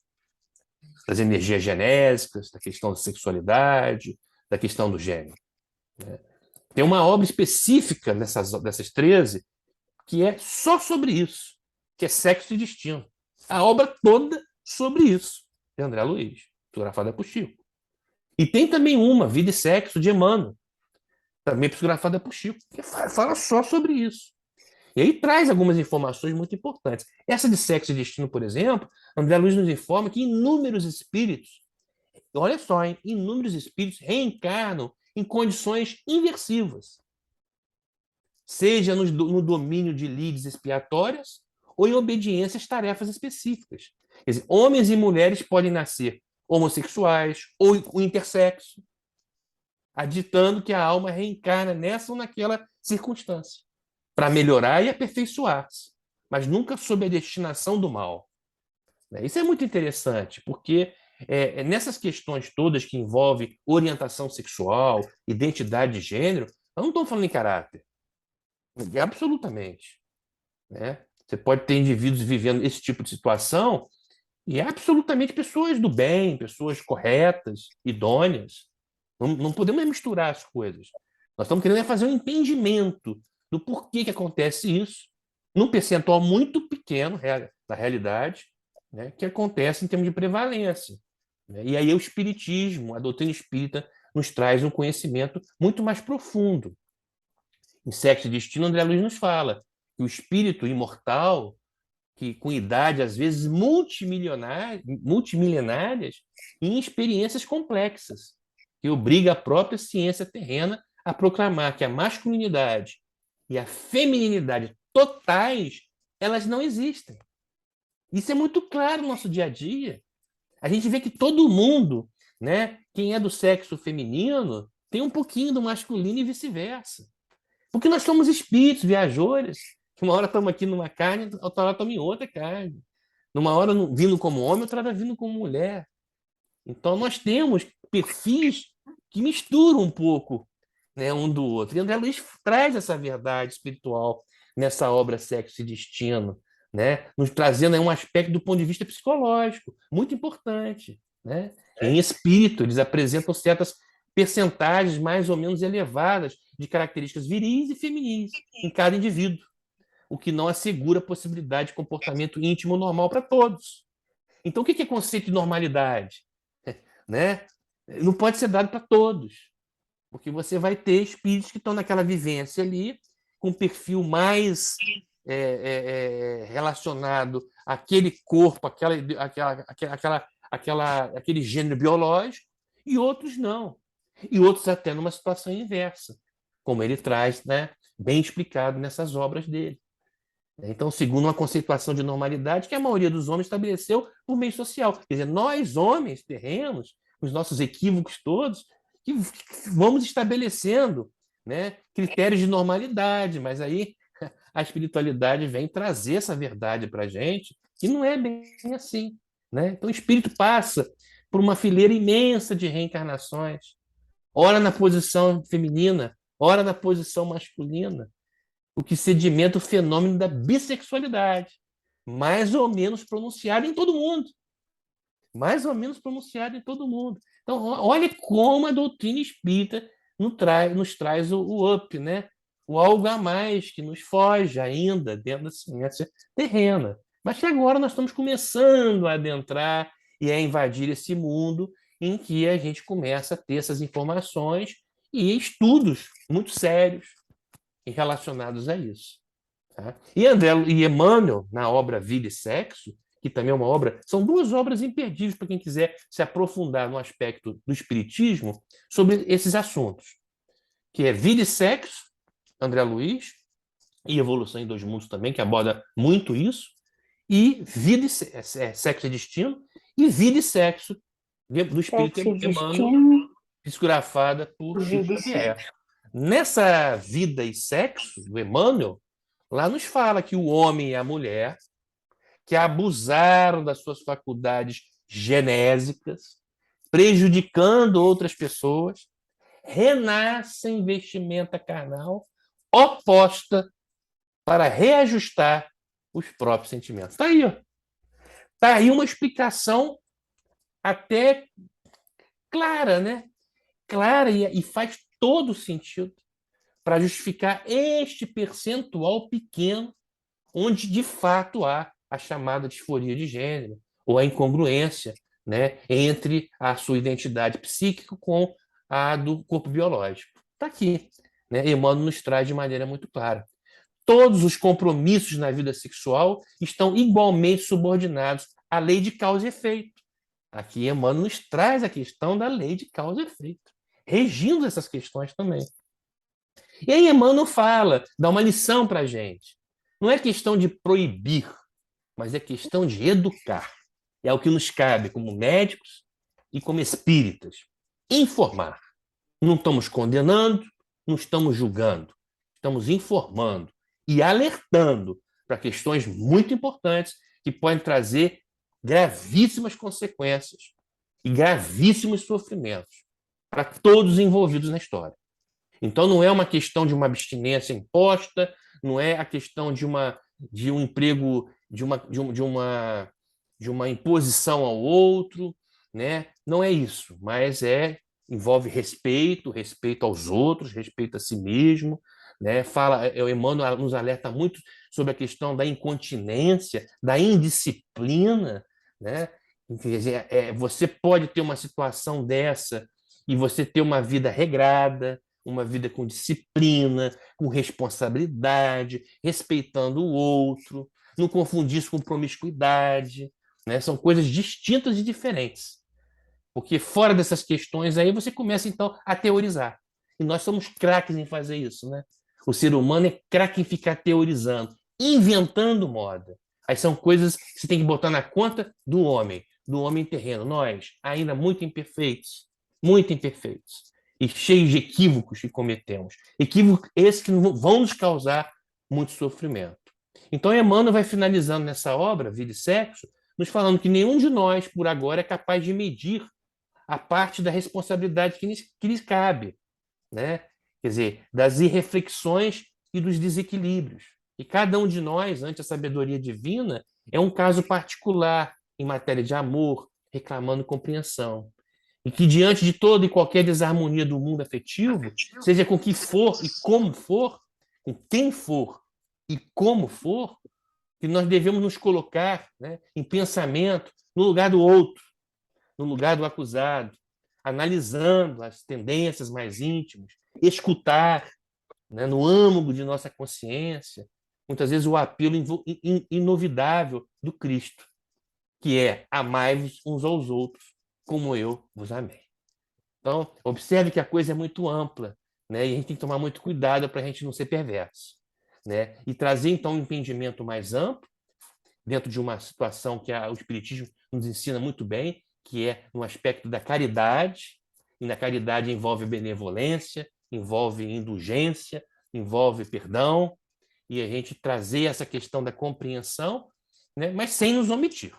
das energias genésicas, da questão da sexualidade, da questão do gênero, né? Tem uma obra específica dessas 13 que é só sobre isso, que é Sexo e Destino. A obra toda sobre isso, de André Luiz, psicografada por Chico. E tem também uma, Vida e Sexo, de Emmanuel, também psicografada por Chico, que fala só sobre isso. E aí traz algumas informações muito importantes. Essa de Sexo e Destino, por exemplo, André Luiz nos informa que inúmeros espíritos, olha só, hein, inúmeros espíritos reencarnam em condições inversivas, seja no domínio de lides expiatórias ou em obediência às tarefas específicas. Quer dizer, homens e mulheres podem nascer homossexuais ou intersexo, aditando que a alma reencarna nessa ou naquela circunstância, para melhorar e aperfeiçoar-se, mas nunca sob a destinação do mal. Isso é muito interessante, porque nessas questões todas que envolvem orientação sexual, identidade de gênero, nós não estamos falando em caráter. Absolutamente, né? Você pode ter indivíduos vivendo esse tipo de situação e absolutamente pessoas do bem, pessoas corretas, idôneas. Não podemos misturar as coisas. Nós estamos querendo fazer um entendimento do porquê que acontece isso, num percentual muito pequeno da realidade, né, que acontece em termos de prevalência, né? E aí o espiritismo, a doutrina espírita, nos traz um conhecimento muito mais profundo. Em Sexo e Destino, André Luiz nos fala que o espírito imortal, que com idade, às vezes, multimilenárias, em experiências complexas, que obriga a própria ciência terrena a proclamar que a masculinidade e a feminilidade totais, elas não existem. Isso é muito claro no nosso dia a dia. A gente vê que todo mundo, né, quem é do sexo feminino, tem um pouquinho do masculino e vice-versa. Porque nós somos espíritos viajores, que uma hora estamos aqui numa carne, outra hora estamos em outra carne. Numa hora vindo como homem, outra hora vindo como mulher. Então nós temos perfis que misturam um pouco, né, um do outro. E André Luiz traz essa verdade espiritual nessa obra Sexo e Destino, né, nos trazendo aí um aspecto do ponto de vista psicológico, muito importante. Né? Em espírito, eles apresentam certas percentagens mais ou menos elevadas de características viris e feminis em cada indivíduo, o que não assegura a possibilidade de comportamento íntimo normal para todos. Então, o que é conceito de normalidade? Né? Não pode ser dado para todos, porque você vai ter espíritos que estão naquela vivência ali, com um perfil mais relacionado àquele corpo, aquele gênero biológico, e outros não. E outros até numa situação inversa, como ele traz, né, bem explicado nessas obras dele. Então, segundo uma conceituação de normalidade que a maioria dos homens estabeleceu por meio social. Quer dizer, nós, homens terrenos, os nossos equívocos todos, que vamos estabelecendo, né, critérios de normalidade, mas aí a espiritualidade vem trazer essa verdade para a gente, e não é bem assim. Né? Então, o espírito passa por uma fileira imensa de reencarnações, ora na posição feminina, ora na posição masculina, o que sedimenta o fenômeno da bissexualidade, mais ou menos pronunciado em todo mundo. Mais ou menos pronunciado em todo mundo. Então, olha como a doutrina espírita nos traz o up, né? O algo a mais que nos foge ainda dentro da ciência terrena. Mas que agora nós estamos começando a adentrar e a invadir esse mundo em que a gente começa a ter essas informações e estudos muito sérios relacionados a isso. Tá? E Emmanuel, na obra Vida e Sexo, que também é uma obra, são duas obras imperdíveis para quem quiser se aprofundar no aspecto do espiritismo sobre esses assuntos, que é Vida e Sexo, André Luiz, e Evolução em Dois Mundos também, que aborda muito isso, e Vida e Sexo e Destino, e Vida e Sexo, do espírito Emmanuel, psicografada por Chico Xavier. Nessa Vida e Sexo, do Emmanuel, lá nos fala que o homem e a mulher que abusaram das suas faculdades genésicas, prejudicando outras pessoas, renascem em vestimenta carnal oposta para reajustar os próprios sentimentos. Está aí, ó. Está aí uma explicação até clara, né? Clara e faz todo sentido para justificar este percentual pequeno onde de fato há a chamada disforia de gênero ou a incongruência, né, entre a sua identidade psíquica com a do corpo biológico. Está aqui. Né? Emmanuel nos traz de maneira muito clara. Todos os compromissos na vida sexual estão igualmente subordinados à lei de causa e efeito. Aqui Emmanuel nos traz a questão da lei de causa e efeito, regindo essas questões também. E aí Emmanuel fala, dá uma lição para a gente. Não é questão de proibir, mas é questão de educar. É o que nos cabe como médicos e como espíritas. Informar. Não estamos condenando, não estamos julgando. Estamos informando e alertando para questões muito importantes que podem trazer gravíssimas consequências e gravíssimos sofrimentos para todos os envolvidos na história. Então, não é uma questão de uma abstinência imposta, não é a questão de um emprego, de uma imposição ao outro, né? Não é isso, mas envolve respeito aos outros, respeito a si mesmo, né? O Emmanuel nos alerta muito sobre a questão da incontinência, da indisciplina, né? Quer dizer, você pode ter uma situação dessa e você ter uma vida regrada, uma vida com disciplina, com responsabilidade, respeitando o outro, não confundir isso com promiscuidade, né? São coisas distintas e diferentes. Porque fora dessas questões aí você começa então a teorizar. E nós somos craques em fazer isso, né? O ser humano é craque em ficar teorizando, inventando moda. Aí são coisas que você tem que botar na conta do homem. do homem terreno, nós, ainda muito imperfeitos, e cheios de equívocos que cometemos. Equívocos esses que vão nos causar muito sofrimento. Então, Emmanuel vai finalizando nessa obra, Vida e Sexo, nos falando que nenhum de nós, por agora, é capaz de medir a parte da responsabilidade que lhes cabe, né? Quer dizer, das irreflexões e dos desequilíbrios. E cada um de nós, ante a sabedoria divina, é um caso particular em matéria de amor, reclamando compreensão. E que, diante de toda e qualquer desarmonia do mundo afetivo, seja com que for e como for, com quem for e como for, que nós devemos nos colocar, né, em pensamento no lugar do outro, no lugar do acusado, analisando as tendências mais íntimas, escutar, né, no âmago de nossa consciência, muitas vezes o apelo inovidável do Cristo, que é amai-vos uns aos outros, como eu vos amei. Então, observe que a coisa é muito ampla, né? E a gente tem que tomar muito cuidado para a gente não ser perverso, né? E trazer, então, um entendimento mais amplo, dentro de uma situação que o Espiritismo nos ensina muito bem, que é no aspecto da caridade, e na caridade envolve benevolência, envolve indulgência, envolve perdão, e a gente trazer essa questão da compreensão, né? Mas sem nos omitir,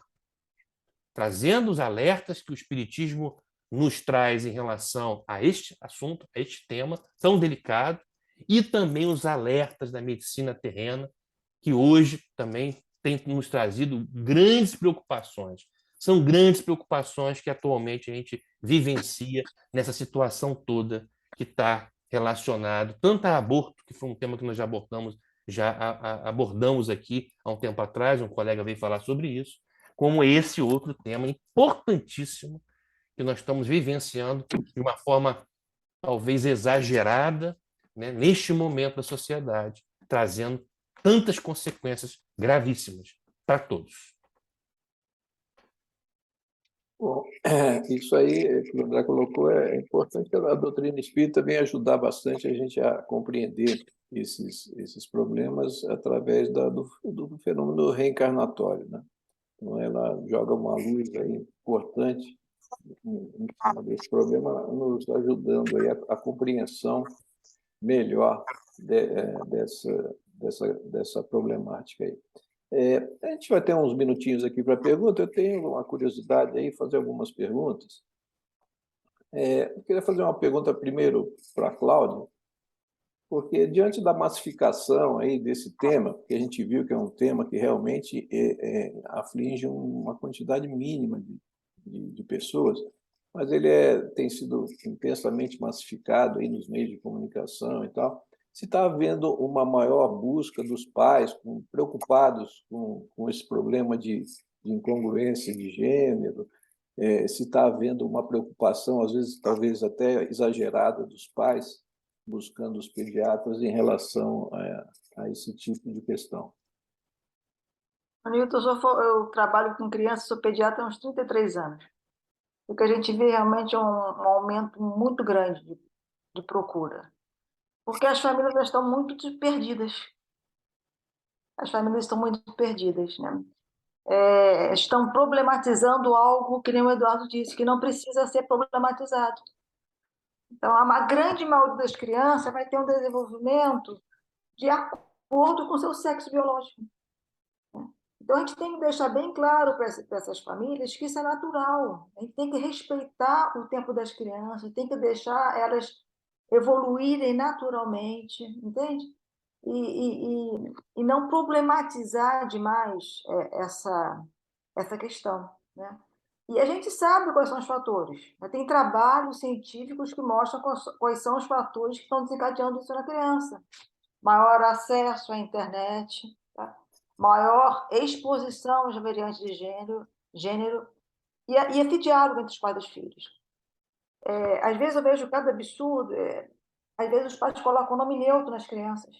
trazendo os alertas que o Espiritismo nos traz em relação a este assunto, a este tema tão delicado, e também os alertas da medicina terrena, que hoje também tem nos trazido grandes preocupações. São grandes preocupações que atualmente a gente vivencia nessa situação toda que está relacionado tanto a aborto, que foi um tema que nós já abordamos aqui há um tempo atrás, um colega veio falar sobre isso, como esse outro tema importantíssimo que nós estamos vivenciando de uma forma talvez exagerada, né, neste momento da sociedade, trazendo tantas consequências gravíssimas para todos. Bom, isso aí que o André colocou é importante, a doutrina espírita vem ajudar bastante a gente a compreender esses problemas através do fenômeno reencarnatório, né? Então, ela joga uma luz aí importante em cima desse problema, nos ajudando aí a compreensão melhor dessa problemática aí. A gente vai ter uns minutinhos aqui para pergunta. Eu tenho uma curiosidade aí, fazer algumas perguntas. Eu queria fazer uma pergunta primeiro para a Cláudia, porque diante da massificação aí desse tema, que a gente viu que é um tema que realmente aflige uma quantidade mínima de pessoas, mas ele tem sido intensamente massificado aí nos meios de comunicação e tal. Se está havendo uma maior busca dos pais preocupados com esse problema de incongruência de gênero, se está havendo uma preocupação, às vezes, talvez até exagerada, dos pais buscando os pediatras em relação a esse tipo de questão. Nilton, eu trabalho com crianças, sou pediatra há uns 33 anos. O que a gente vê realmente é um aumento muito grande de procura. Porque as famílias estão muito perdidas. As famílias estão muito perdidas, né? Estão problematizando algo que nem o Eduardo disse, que não precisa ser problematizado. Então, a grande maioria das crianças vai ter um desenvolvimento de acordo com o seu sexo biológico. Então, a gente tem que deixar bem claro para essas famílias que isso é natural. A gente tem que respeitar o tempo das crianças, tem que deixar elas evoluírem naturalmente, entende? E não problematizar demais essa questão, né? E a gente sabe quais são os fatores. Tem trabalhos científicos que mostram quais são os fatores que estão desencadeando isso na criança. Maior acesso à internet, tá? Maior exposição às variantes de gênero e esse diálogo entre os pais e os filhos. Às vezes eu vejo cada absurdo, às vezes os pais colocam o nome neutro nas crianças.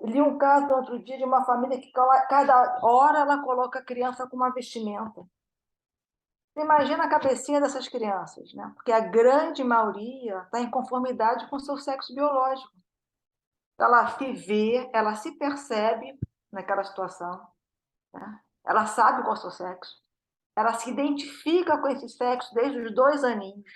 Li um caso outro dia de uma família que cada hora ela coloca a criança com uma vestimenta. Você imagina a cabecinha dessas crianças, né? Porque a grande maioria está em conformidade com o seu sexo biológico. Ela se vê, ela se percebe naquela situação. né? Ela sabe qual é o seu sexo. Ela se identifica com esse sexo desde os 2 aninhos.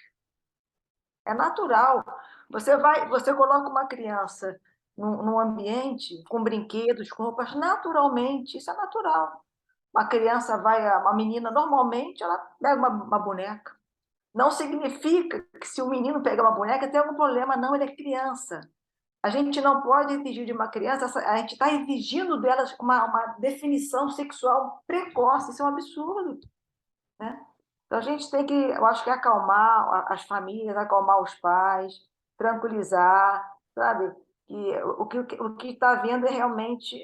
É natural. Você coloca uma criança num ambiente com brinquedos, com roupas, naturalmente, isso é natural. Uma menina, normalmente, ela pega uma boneca. Não significa que se o menino pegar uma boneca tem algum problema, não, ele é criança. A gente não pode exigir de uma criança, a gente está exigindo delas uma definição sexual precoce, isso é um absurdo, né? Então a gente tem que, eu acho que acalmar as famílias, acalmar os pais, tranquilizar, sabe? E o que está vendo é realmente,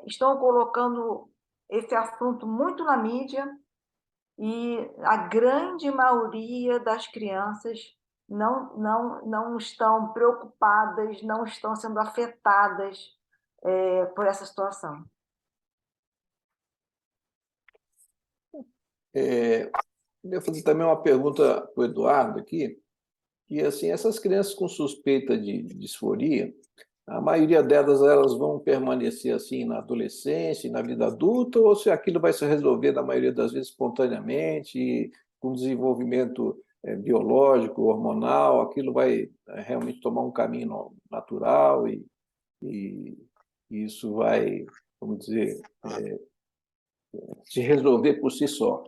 estão colocando esse assunto muito na mídia, e a grande maioria das crianças não estão preocupadas, não estão sendo afetadas por essa situação. Queria fazer também uma pergunta para o Eduardo aqui, que assim, essas crianças com suspeita de disforia, a maioria delas elas vão permanecer assim na adolescência e na vida adulta, ou se aquilo vai se resolver, na maioria das vezes, espontaneamente, com desenvolvimento biológico, hormonal, aquilo vai realmente tomar um caminho natural e isso vai, vamos dizer, se resolver por si só.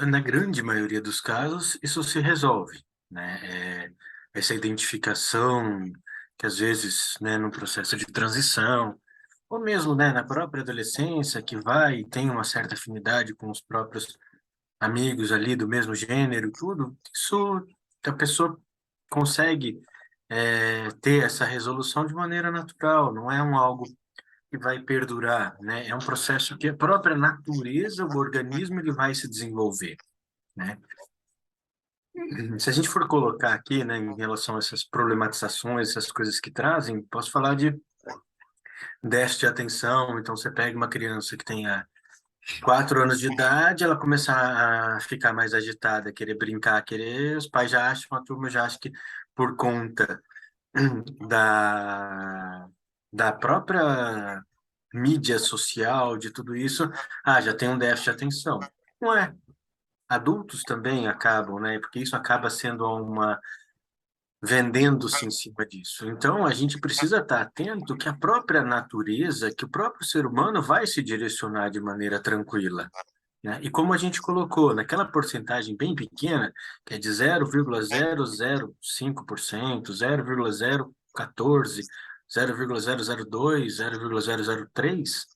Na grande maioria dos casos, isso se resolve, né? Essa identificação, que às vezes, né, no processo de transição, ou mesmo, né, na própria adolescência, que vai e tem uma certa afinidade com os próprios amigos ali do mesmo gênero, tudo, isso a pessoa consegue ter essa resolução de maneira natural, não é algo que vai perdurar, né? É um processo que a própria natureza, o organismo, ele vai se desenvolver, né? Se a gente for colocar aqui, né, em relação a essas problematizações, essas coisas que trazem, posso falar de déficit de atenção. Então, você pega uma criança que tenha 4 anos de idade, ela começa a ficar mais agitada, querer brincar, querer, os pais já acham, a turma já acha que por conta da, da própria mídia social, de tudo isso, já tem um déficit de atenção. Não é. Adultos também acabam, né? Porque isso acaba sendo vendendo-se em cima disso. Então, a gente precisa estar atento que a própria natureza, que o próprio ser humano vai se direcionar de maneira tranquila, né? E como a gente colocou, naquela porcentagem bem pequena, que é de 0,005%, 0,014, 0,002, 0,003,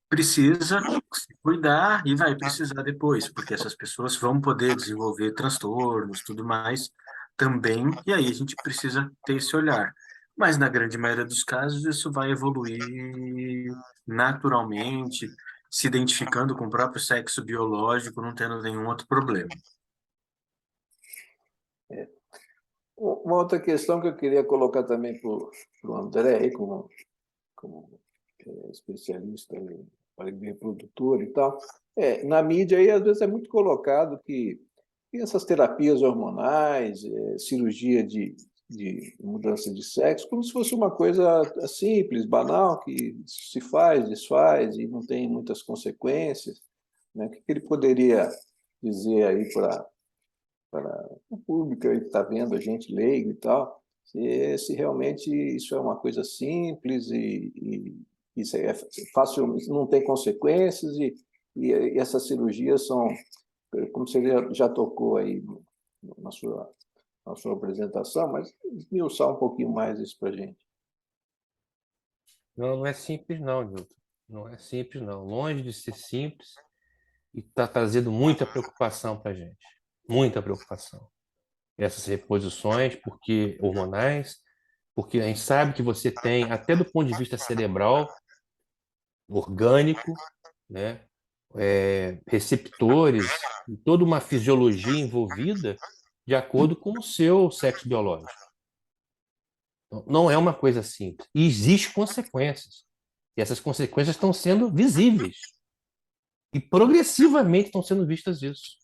precisa se cuidar e vai precisar depois, porque essas pessoas vão poder desenvolver transtornos, tudo mais também, e aí a gente precisa ter esse olhar. Mas na grande maioria dos casos isso vai evoluir naturalmente, se identificando com o próprio sexo biológico, não tendo nenhum outro problema. Uma outra questão que eu queria colocar também para o André, aí, como especialista em reprodutor e tal, na mídia aí às vezes é muito colocado que essas terapias hormonais, cirurgia de mudança de sexo, como se fosse uma coisa simples, banal, que se faz, desfaz e não tem muitas consequências, né? O que ele poderia dizer aí para o público que está vendo, a gente leigo e tal, se realmente isso é uma coisa simples e isso é fácil, não tem consequências e essas cirurgias são, como você já tocou aí na sua apresentação, mas esmiuçar um pouquinho mais isso para a gente. Não, não é simples não, Nilton. Não é simples não. Longe de ser simples e está trazendo muita preocupação para a gente. Muita preocupação. Essas reposições hormonais, porque a gente sabe que você tem, até do ponto de vista cerebral, orgânico, né? Receptores e toda uma fisiologia envolvida de acordo com o seu sexo biológico. Então, não é uma coisa simples. E existem consequências. E essas consequências estão sendo visíveis. E progressivamente estão sendo vistas isso.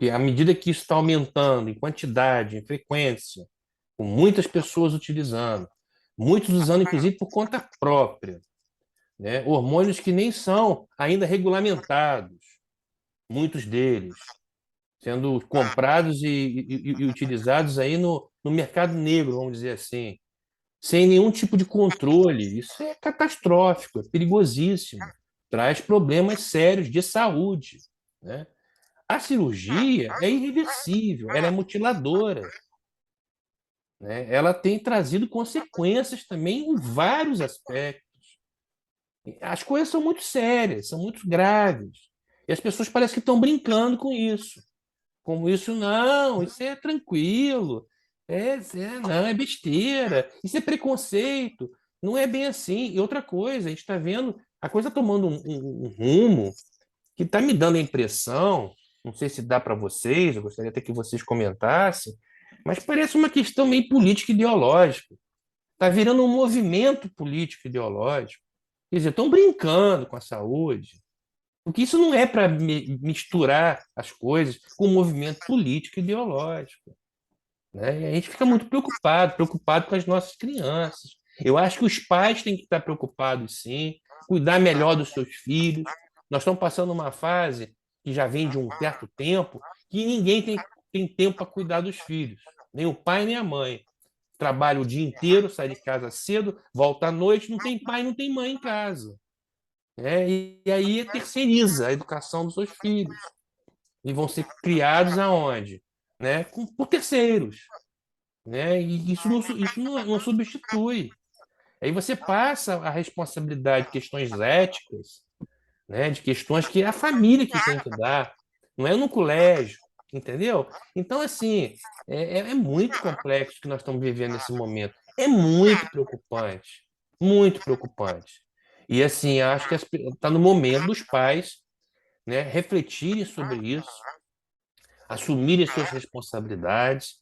E à medida que isso está aumentando em quantidade, em frequência, com muitas pessoas utilizando, muitos usando, inclusive, por conta própria, né? Hormônios que nem são ainda regulamentados, muitos deles, sendo comprados e utilizados aí no mercado negro, vamos dizer assim, sem nenhum tipo de controle. Isso é catastrófico, é perigosíssimo, traz problemas sérios de saúde, né? A cirurgia é irreversível, ela é mutiladora, né? Ela tem trazido consequências também em vários aspectos. As coisas são muito sérias, são muito graves. E as pessoas parecem que estão brincando com isso. Como isso, não, isso é tranquilo. Não, é besteira. Isso é preconceito. Não é bem assim. E outra coisa, a gente está vendo a coisa tomando um rumo que está me dando a impressão, não sei se dá para vocês, eu gostaria até que vocês comentassem, mas parece uma questão meio política ideológica. Está virando um movimento político ideológico. Quer dizer, estão brincando com a saúde, porque isso não é para misturar as coisas com o movimento político ideológico, né? E a gente fica muito preocupado com as nossas crianças. Eu acho que os pais têm que estar preocupados, sim, cuidar melhor dos seus filhos. Nós estamos passando uma fase que já vem de um certo tempo que ninguém tem tempo para cuidar dos filhos, nem o pai nem a mãe. Trabalha o dia inteiro, sai de casa cedo, volta à noite, não tem pai, não tem mãe em casa, né? E aí terceiriza a educação dos seus filhos. E vão ser criados aonde? Né? Por terceiros, né? E isso não substitui. Aí você passa a responsabilidade de questões éticas, né? De questões que é a família que tem que dar, não é no colégio, entendeu? Então, assim, é muito complexo o que nós estamos vivendo nesse momento. É muito preocupante, muito preocupante. E, assim, acho que está no momento dos pais, né, refletirem sobre isso, assumirem as suas responsabilidades,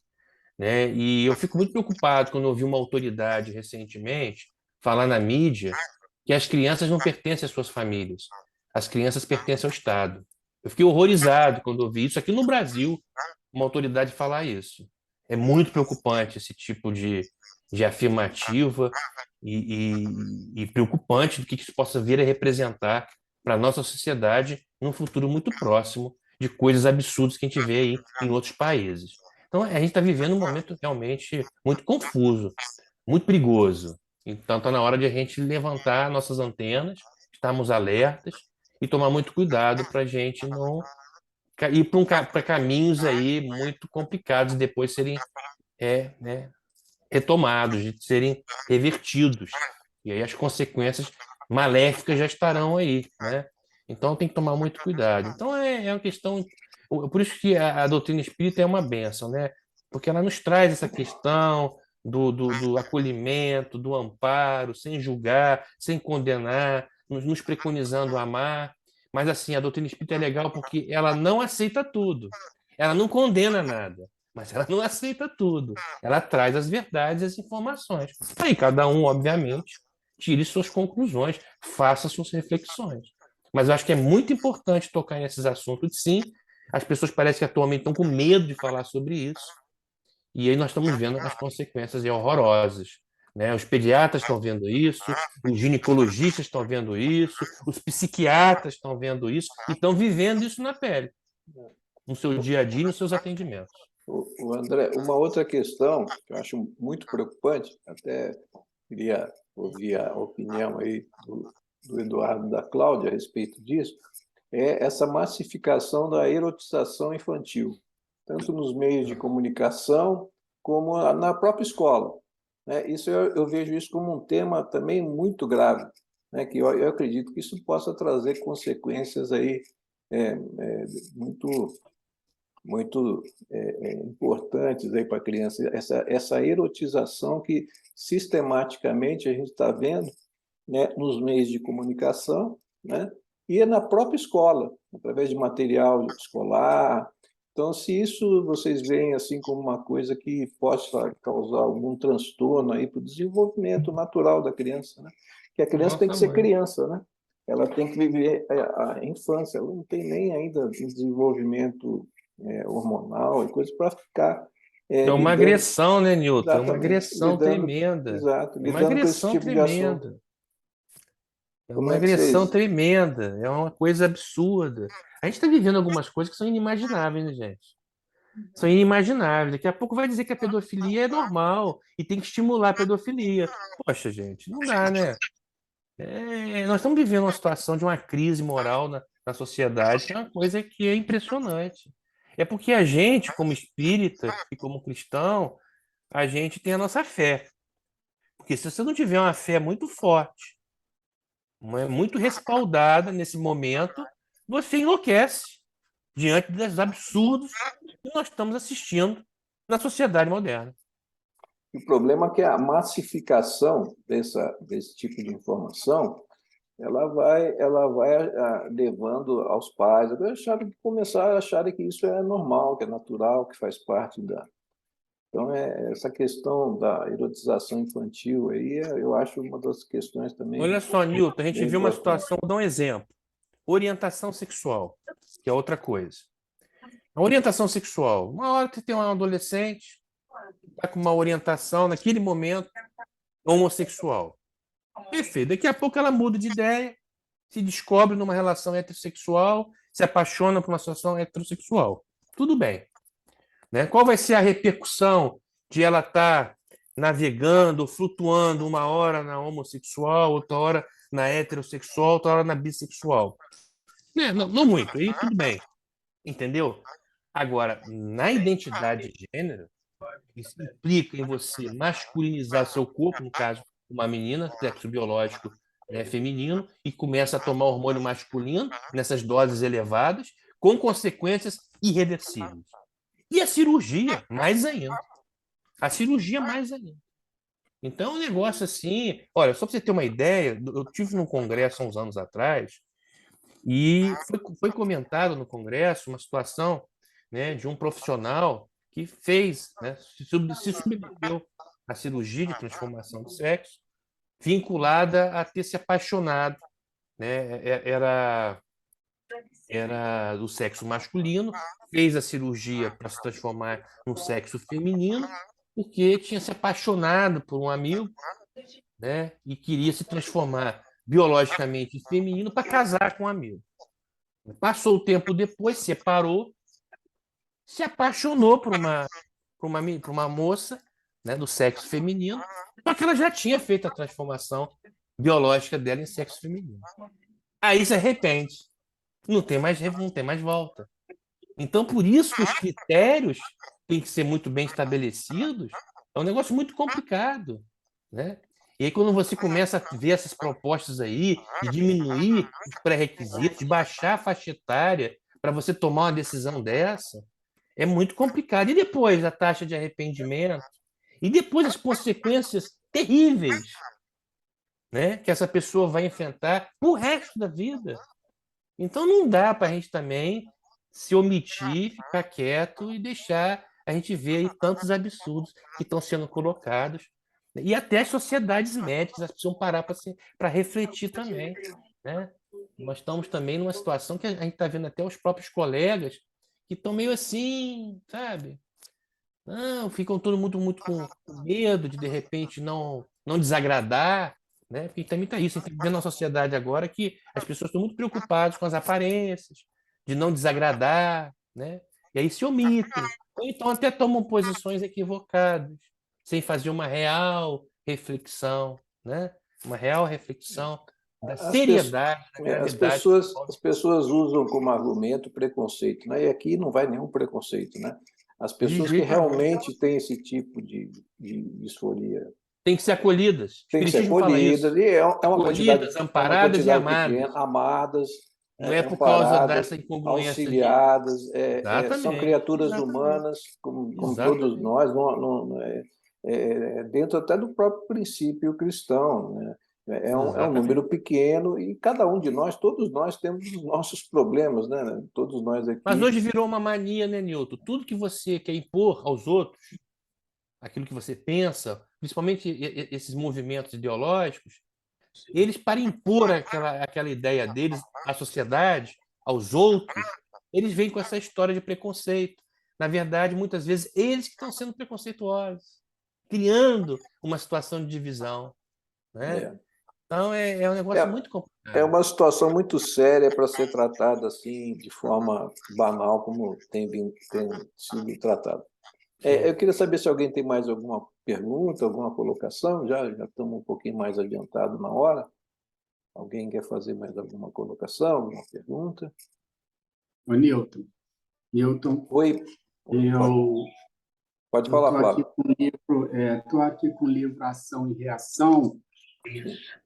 né? E eu fico muito preocupado quando eu vi uma autoridade recentemente falar na mídia que as crianças não pertencem às suas famílias, as crianças pertencem ao Estado. Eu fiquei horrorizado quando eu vi isso aqui no Brasil, uma autoridade falar isso. É muito preocupante esse tipo de afirmativa e preocupante do que isso possa vir a representar para a nossa sociedade num futuro muito próximo de coisas absurdas que a gente vê aí em outros países. Então, a gente está vivendo um momento realmente muito confuso, muito perigoso. Então, está na hora de a gente levantar nossas antenas, estarmos alertas e tomar muito cuidado para a gente não ir para caminhos aí muito complicados e depois serem né, retomados, de serem revertidos. E aí as consequências maléficas já estarão aí, né? Então tem que tomar muito cuidado. Então é uma questão. Por isso que a doutrina espírita é uma bênção, né? Porque ela nos traz essa questão do acolhimento, do amparo, sem julgar, sem condenar, nos preconizando a amar. Mas assim, a doutrina espírita é legal porque ela não aceita tudo. Ela não condena nada, mas ela não aceita tudo. Ela traz as verdades e as informações. Aí cada um, obviamente, tire suas conclusões, faça suas reflexões. Mas eu acho que é muito importante tocar nesses assuntos, sim. As pessoas parecem que atualmente estão com medo de falar sobre isso. E aí nós estamos vendo as consequências horrorosas, né? Os pediatras estão vendo isso, os ginecologistas estão vendo isso, os psiquiatras estão vendo isso e estão vivendo isso na pele, no seu dia a dia e nos seus atendimentos. O André, uma outra questão que eu acho muito preocupante, até queria ouvir a opinião aí do Eduardo e da Cláudia a respeito disso, é essa massificação da erotização infantil, tanto nos meios de comunicação como na própria escola, né? Isso eu vejo isso como um tema também muito grave, né? Que eu acredito que isso possa trazer consequências aí muito importantes aí para a criança, essa erotização que sistematicamente a gente está vendo, né, nos meios de comunicação, né, e na própria escola, através de material escolar. Então, se isso vocês veem assim como uma coisa que possa causar algum transtorno aí para o desenvolvimento natural da criança, né? Que a criança tem que ser criança, né? Ela tem que viver a infância, ela não tem nem ainda desenvolvimento hormonal e coisas para ficar É uma lidando, agressão, né, Newton? É uma exatamente, agressão lidando, tremenda. exato, É uma lidando com esse agressão tipo de assunto. tremenda. É Como uma é que agressão vocês... tremenda, é uma coisa absurda. A gente está vivendo algumas coisas que são inimagináveis, né, gente? São inimagináveis. Daqui a pouco vai dizer que a pedofilia é normal e tem que estimular a pedofilia. Poxa, gente, não dá, né? Nós estamos vivendo uma situação de uma crise moral na sociedade, que é uma coisa que é impressionante. É porque a gente, como espírita e como cristão, a gente tem a nossa fé. Porque se você não tiver uma fé muito forte, muito respaldada nesse momento, você enlouquece diante dos absurdos que nós estamos assistindo na sociedade moderna. O problema é que a massificação desse tipo de informação ela vai levando aos pais começar a acharem que isso é normal, que é natural, que faz parte da... Então, essa questão da erotização infantil aí, eu acho uma das questões também Olha só, Nilton, a gente bem viu uma importantes. situação, vou dar um exemplo. Orientação sexual, que é outra coisa. A orientação sexual, uma hora que tem um adolescente, está com uma orientação, naquele momento, homossexual. Perfeito. Daqui a pouco ela muda de ideia, se descobre numa relação heterossexual, se apaixona por uma situação heterossexual. Tudo bem. Né? Qual vai ser a repercussão de ela estar navegando, flutuando uma hora na homossexual, outra hora na heterossexual, outra hora na bissexual? Né? Não, não muito, aí tudo bem. Entendeu? Agora, na identidade de gênero, isso implica em você masculinizar seu corpo, no caso, uma menina, sexo biológico feminino, e começa a tomar hormônio masculino nessas doses elevadas, com consequências irreversíveis. E a cirurgia, mais ainda. A cirurgia, mais ainda. Então, é um negócio assim. Olha, só para você ter uma ideia, eu tive num congresso há uns anos atrás, e foi comentado no congresso uma situação, né, de um profissional que fez, né, se submeteu à cirurgia de transformação de sexo, vinculada a ter se apaixonado, né, era do sexo masculino, fez a cirurgia para se transformar no sexo feminino, porque tinha se apaixonado por um amigo, né, e queria se transformar biologicamente em feminino para casar com um amigo. Passou o tempo depois, separou, se apaixonou por uma moça, né, do sexo feminino, só que ela já tinha feito a transformação biológica dela em sexo feminino. Aí se arrepende. Não tem mais volta. Então, por isso que os critérios têm que ser muito bem estabelecidos. É um negócio muito complicado, né? E aí, quando você começa a ver essas propostas aí de diminuir os pré-requisitos, de baixar a faixa etária para você tomar uma decisão dessa, é muito complicado. E depois a taxa de arrependimento, e depois as consequências terríveis, né, que essa pessoa vai enfrentar o resto da vida. Então não dá para a gente também se omitir, ficar quieto e deixar a gente ver aí tantos absurdos que estão sendo colocados. E até as sociedades médicas elas precisam parar para refletir também, né? Nós estamos também numa situação que a gente está vendo até os próprios colegas que estão meio assim, sabe? Não, ficam todo mundo muito com medo de repente não desagradar, né? Porque também está isso, a gente está vivendo uma sociedade agora que as pessoas estão muito preocupadas com as aparências, de não desagradar, né? E aí se omitem, ou então até tomam posições equivocadas, sem fazer uma real reflexão, né? Uma real reflexão da As, pesso- seriedade, da as gravidade. pessoas, as pessoas usam como argumento preconceito, né? E aqui não vai nenhum preconceito, né? As De pessoas que jeito nenhum. realmente têm esse tipo de disforia Tem que ser acolhidas. O têm que ser Espiritismo fala acolhidas, isso. e Acolhidas, é uma amparadas e quantidade amadas. pequena, amadas, Não é por causa amparadas, dessa incongruência de. auxiliadas, são Exatamente, criaturas exatamente, humanas, como todos exatamente. nós, dentro até do próprio princípio cristão, né? É um Exatamente. número pequeno e cada um de nós, todos nós temos os nossos problemas, né? Todos nós Mas aqui. hoje virou uma mania, né, Nilton? Tudo que você quer impor aos outros, aquilo que você pensa, principalmente esses movimentos ideológicos, eles, para impor aquela ideia deles à sociedade, aos outros, eles vêm com essa história de preconceito. Na verdade, muitas vezes, eles que estão sendo preconceituosos, criando uma situação de divisão, né? É, Então, é um negócio muito É complicado. uma situação muito séria para ser tratada assim, de forma banal, como tem sido tratado. Eu queria saber se alguém tem mais alguma pergunta, alguma colocação. Já estamos um pouquinho mais adiantados na hora. Alguém quer fazer mais alguma colocação, alguma pergunta? Ô, Newton, Newton, Oi, eu pode eu falar, estou aqui Flávio. com o livro, tô aqui com o livro Ação e Reação,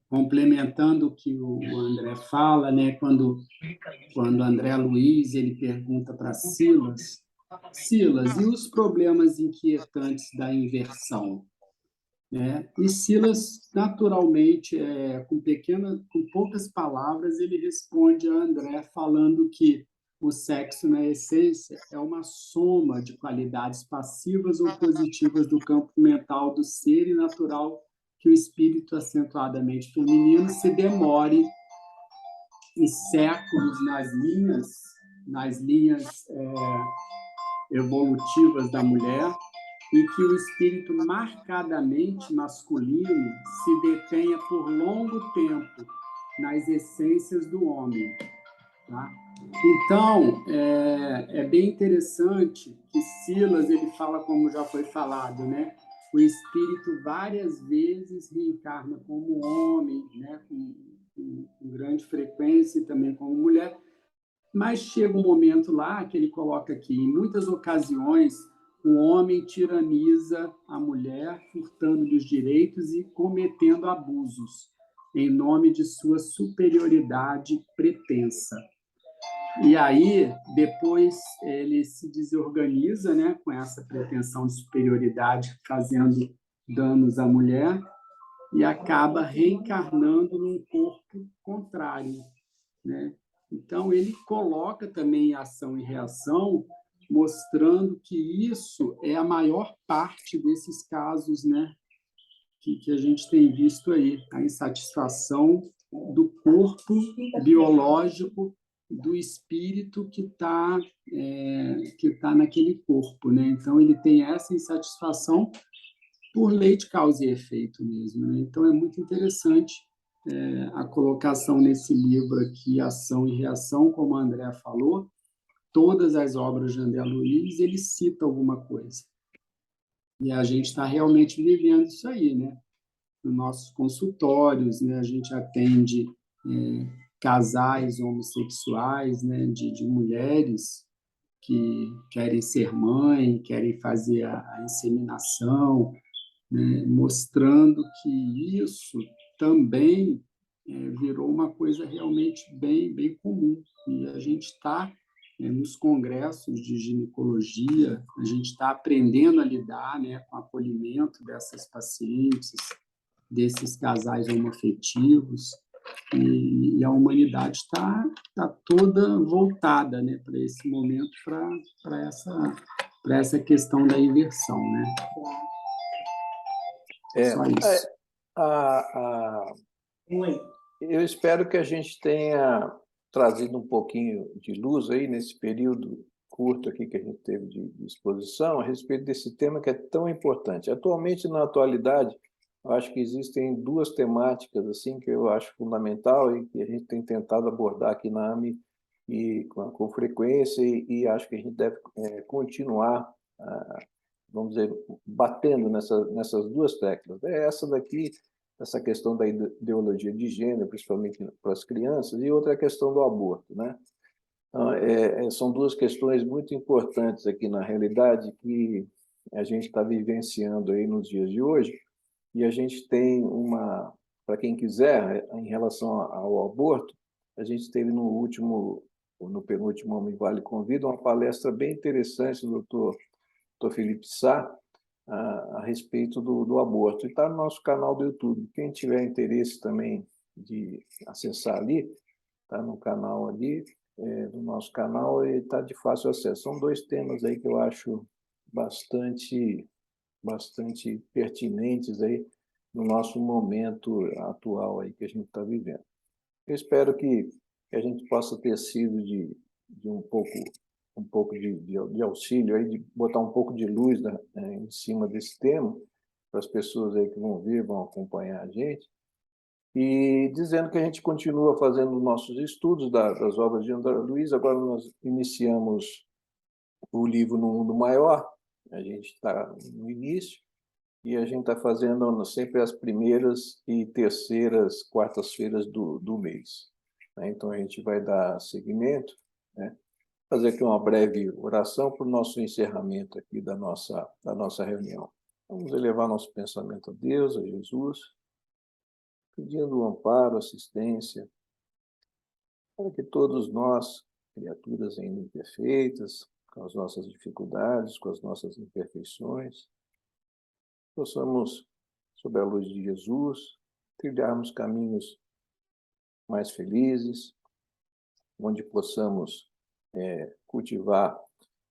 complementando o que o André fala, né? Quando André Luiz ele pergunta para Silas, Silas, e os problemas inquietantes da inversão? Né? E Silas, naturalmente, com poucas palavras, ele responde a André falando que o sexo, na essência, é uma soma de qualidades passivas ou positivas do campo mental do ser e natural que o espírito acentuadamente feminino se demore em séculos nas linhas evolutivas da mulher, e que o espírito marcadamente masculino se detenha por longo tempo nas essências do homem. Tá? Então, é bem interessante que Silas ele fala, como já foi falado, né? O espírito várias vezes reencarna como homem, né? Com grande frequência, e também como mulher, mas chega um momento lá que ele coloca aqui, em muitas ocasiões, o homem tiraniza a mulher, furtando-lhe os direitos e cometendo abusos, em nome de sua superioridade pretensa. E aí, depois, ele se desorganiza, né, com essa pretensão de superioridade, fazendo danos à mulher, e acaba reencarnando num corpo contrário, né? Então, ele coloca também ação e reação, mostrando que isso é a maior parte desses casos, né, que a gente tem visto aí, a insatisfação do corpo biológico, do espírito que tá naquele corpo, né? Então, ele tem essa insatisfação por lei de causa e efeito mesmo, né? Então, é muito interessante a colocação nesse livro aqui, Ação e Reação, como a Andrea falou, todas as obras de André Luiz, ele cita alguma coisa. E a gente está realmente vivendo isso aí, né? Nos nossos consultórios, né? A gente atende casais homossexuais, né? De mulheres que querem ser mãe, querem fazer a inseminação, né? Mostrando que isso também virou uma coisa realmente bem comum. E a gente está nos congressos de ginecologia, a gente está aprendendo a lidar, né, com o acolhimento dessas pacientes, desses casais homoafetivos, e a humanidade está toda voltada, né, para esse momento, para essa questão da inversão, né? Só isso. Eu espero que a gente tenha trazido um pouquinho de luz aí nesse período curto aqui que a gente teve de exposição a respeito desse tema que é tão importante. Atualmente, na atualidade, eu acho que existem duas temáticas assim que eu acho fundamental e que a gente tem tentado abordar aqui na AME e com frequência e acho que a gente deve continuar, vamos dizer, batendo nessas duas teclas. É essa daqui, essa questão da ideologia de gênero, principalmente para as crianças, e outra é a questão do aborto, né? Então, são duas questões muito importantes aqui na realidade que a gente está vivenciando aí nos dias de hoje, e a gente tem para quem quiser, em relação ao aborto, a gente teve no penúltimo Homem Vale Convida, uma palestra bem interessante do Dr. Felipe Sá, a respeito do aborto. E está no nosso canal do YouTube. Quem tiver interesse também de acessar ali, está no canal ali, do nosso canal, e está de fácil acesso. São dois temas aí que eu acho bastante pertinentes aí no nosso momento atual aí que a gente está vivendo. Eu espero que a gente possa ter sido de um pouco de auxílio, aí, de botar um pouco de luz em cima desse tema, para as pessoas aí que vão vir, vão acompanhar a gente. e dizendo que a gente continua fazendo nossos estudos das obras de André Luiz. Agora nós iniciamos o livro No Mundo Maior, a gente está no início, e a gente está fazendo sempre as primeiras e terceiras quartas-feiras do mês. Então, a gente vai dar seguimento, né? Fazer aqui uma breve oração para o nosso encerramento aqui da nossa reunião. Vamos elevar nosso pensamento a Deus, a Jesus, pedindo o amparo, assistência, para que todos nós, criaturas ainda imperfeitas, com as nossas dificuldades, com as nossas imperfeições, possamos, sob a luz de Jesus, trilharmos caminhos mais felizes, onde possamos cultivar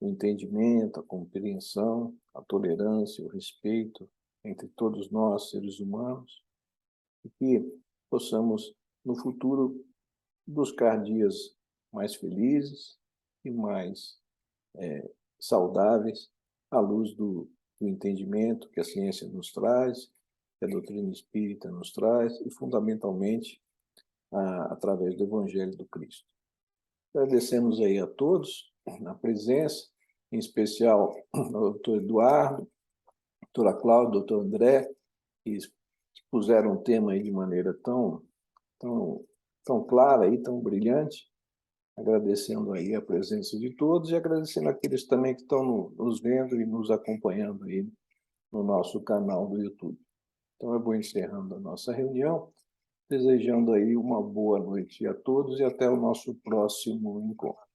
o entendimento, a compreensão, a tolerância, o respeito entre todos nós, seres humanos, e que possamos, no futuro, buscar dias mais felizes e mais saudáveis, à luz do entendimento que a ciência nos traz, que a doutrina espírita nos traz, e, fundamentalmente, através do Evangelho do Cristo. Agradecemos aí a todos a presença, em especial ao doutor Eduardo, doutora Cláudia, doutor André, que expuseram o tema aí de maneira tão clara e tão brilhante, agradecendo aí a presença de todos e agradecendo aqueles também que estão nos vendo e nos acompanhando aí no nosso canal do YouTube. Então, eu vou encerrando a nossa reunião, desejando aí uma boa noite a todos e até o nosso próximo encontro.